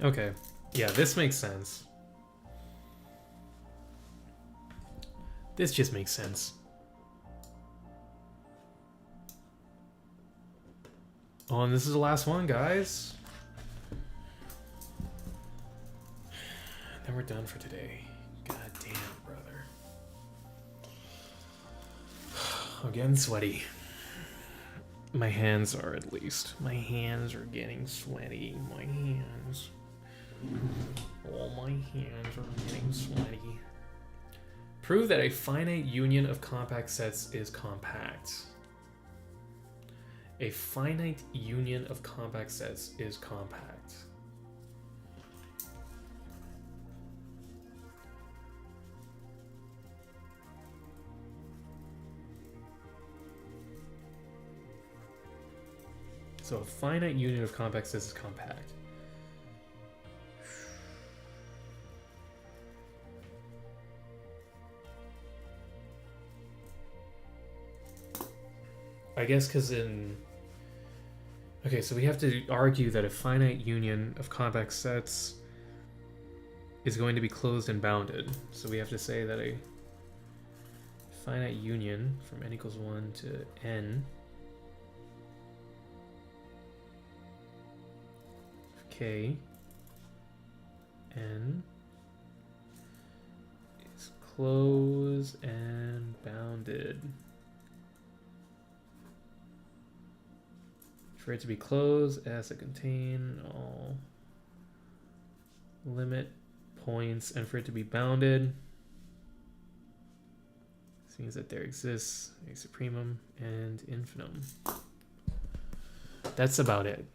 Okay. Yeah, this makes sense. This just makes sense. Oh, and this is the last one, guys. Then we're done for today. God damn, brother. I'm getting sweaty. My hands are, at least. My hands are getting sweaty. My hands. All my hands are getting sweaty. Prove that a finite union of compact sets is compact. A finite union of compact sets is compact. So a finite union of compact sets is compact. I guess because in... Okay, so we have to argue that a finite union of compact sets is going to be closed and bounded. So we have to say that a finite union from n equals 1 to n of k n is closed and bounded. For it to be closed, it has to contain all limit points, and for it to be bounded, this means that there exists a supremum and infimum. That's about it.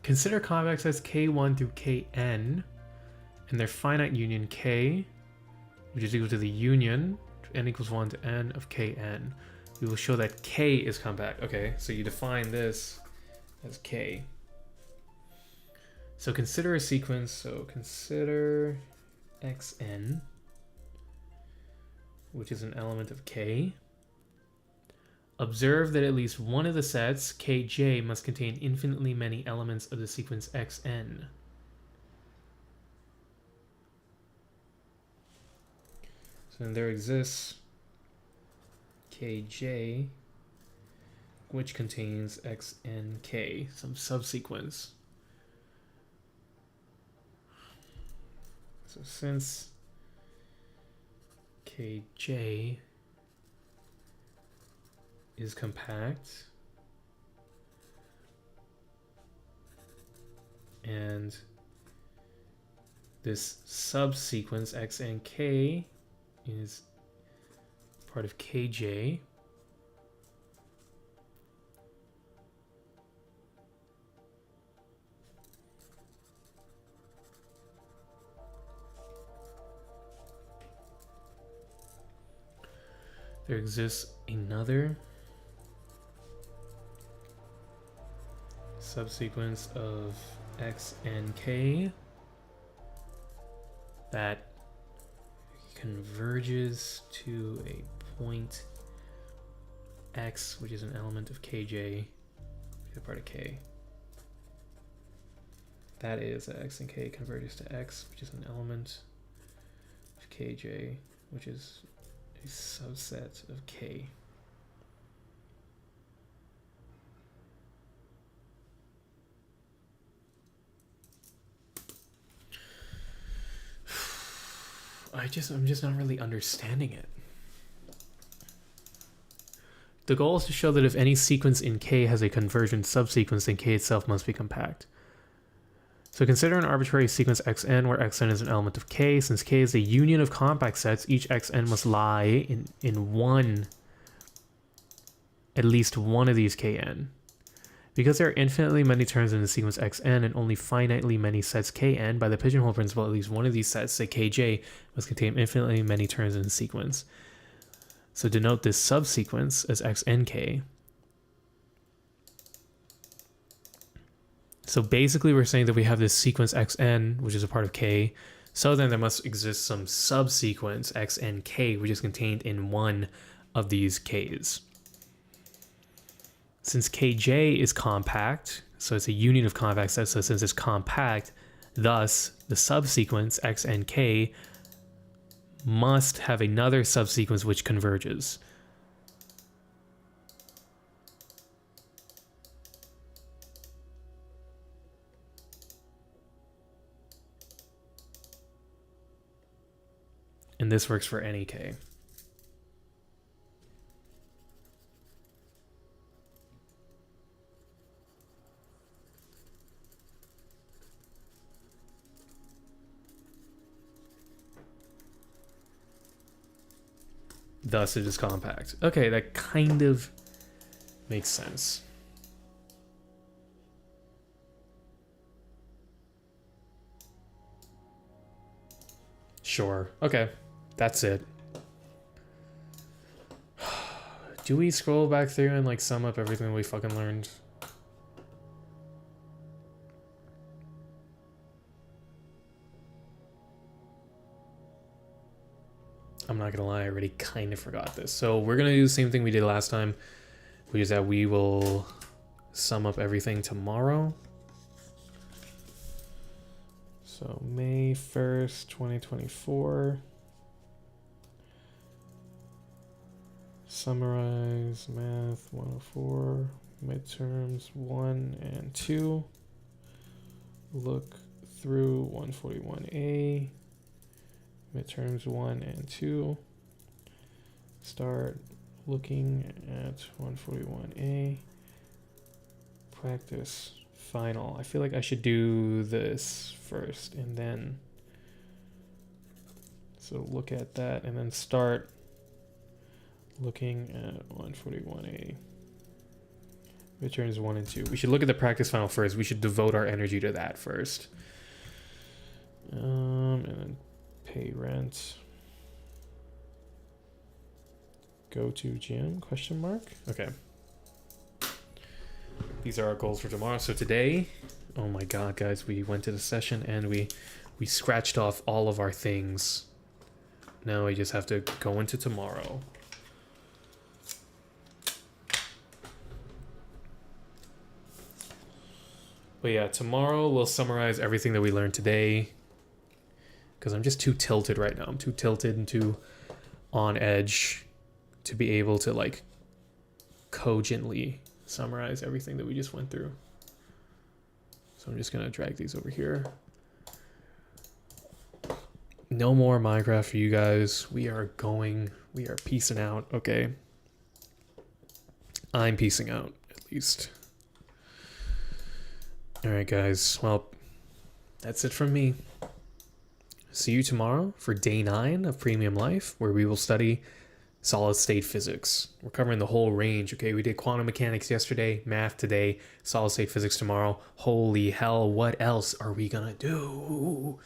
Consider compact sets k1 through kn and their finite union k, which is equal to the union n equals 1 to n of kn. We will show that k is compact. Okay, so you define this as k. So consider a sequence. So consider xn, which is an element of k. Observe that at least one of the sets, kj, must contain infinitely many elements of the sequence xn. So then there exists kj, which contains xnk, some subsequence. So since kj is compact, and this subsequence x and k is part of kj. There exists another subsequence of x and k that converges to a point x, which is an element of kj, which is a part of k. That is that x and k converges to x, which is an element of kj, which is a subset of k. I'm just not really understanding it. The goal is to show that if any sequence in K has a convergent subsequence, then K itself must be compact. So consider an arbitrary sequence xn where xn is an element of K. Since K is a union of compact sets, each xn must lie in one, at least one of these Kn. Because there are infinitely many terms in the sequence xn and only finitely many sets kn, by the pigeonhole principle, at least one of these sets, say kj, must contain infinitely many terms in the sequence. So denote this subsequence as xnk. So basically we're saying that we have this sequence xn, which is a part of k, so then there must exist some subsequence xnk, which is contained in one of these k's. Since kj is compact, so it's a union of compact sets, so since it's compact, thus the subsequence x and k must have another subsequence which converges. And this works for any k. Thus it is compact. Okay, that kind of makes sense. Sure. Okay, that's it. Do we scroll back through and like sum up everything we fucking learned? I'm not gonna lie, I already kind of forgot this. So we're gonna do the same thing we did last time, which is that we will sum up everything tomorrow. So May 1st, 2024. Summarize Math 104, midterms 1 and 2. Look through 141A. Midterms 1 and 2. Start looking at 141A. Practice final. I feel like I should do this first and then. So look at that and then start looking at 141A. Midterms 1 and 2. We should look at the practice final first. We should devote our energy to that first. And then pay rent. Go to gym, question mark. Okay. These are our goals for tomorrow. So today, oh my god, guys, we went to the session and we scratched off all of our things. Now we just have to go into tomorrow. But yeah, tomorrow we'll summarize everything that we learned today. Because I'm just too tilted right now. I'm too tilted and too on edge to be able to like cogently summarize everything that we just went through. So I'm just gonna drag these over here. No more Minecraft for you guys. We are peacing out, okay? I'm peacing out, at least. Alright, guys. Well, that's it from me. See you tomorrow for day 9 of Premium Life, where we will study solid state physics. We're covering the whole range, okay? We did quantum mechanics yesterday, math today, solid state physics tomorrow. Holy hell, what else are we gonna do?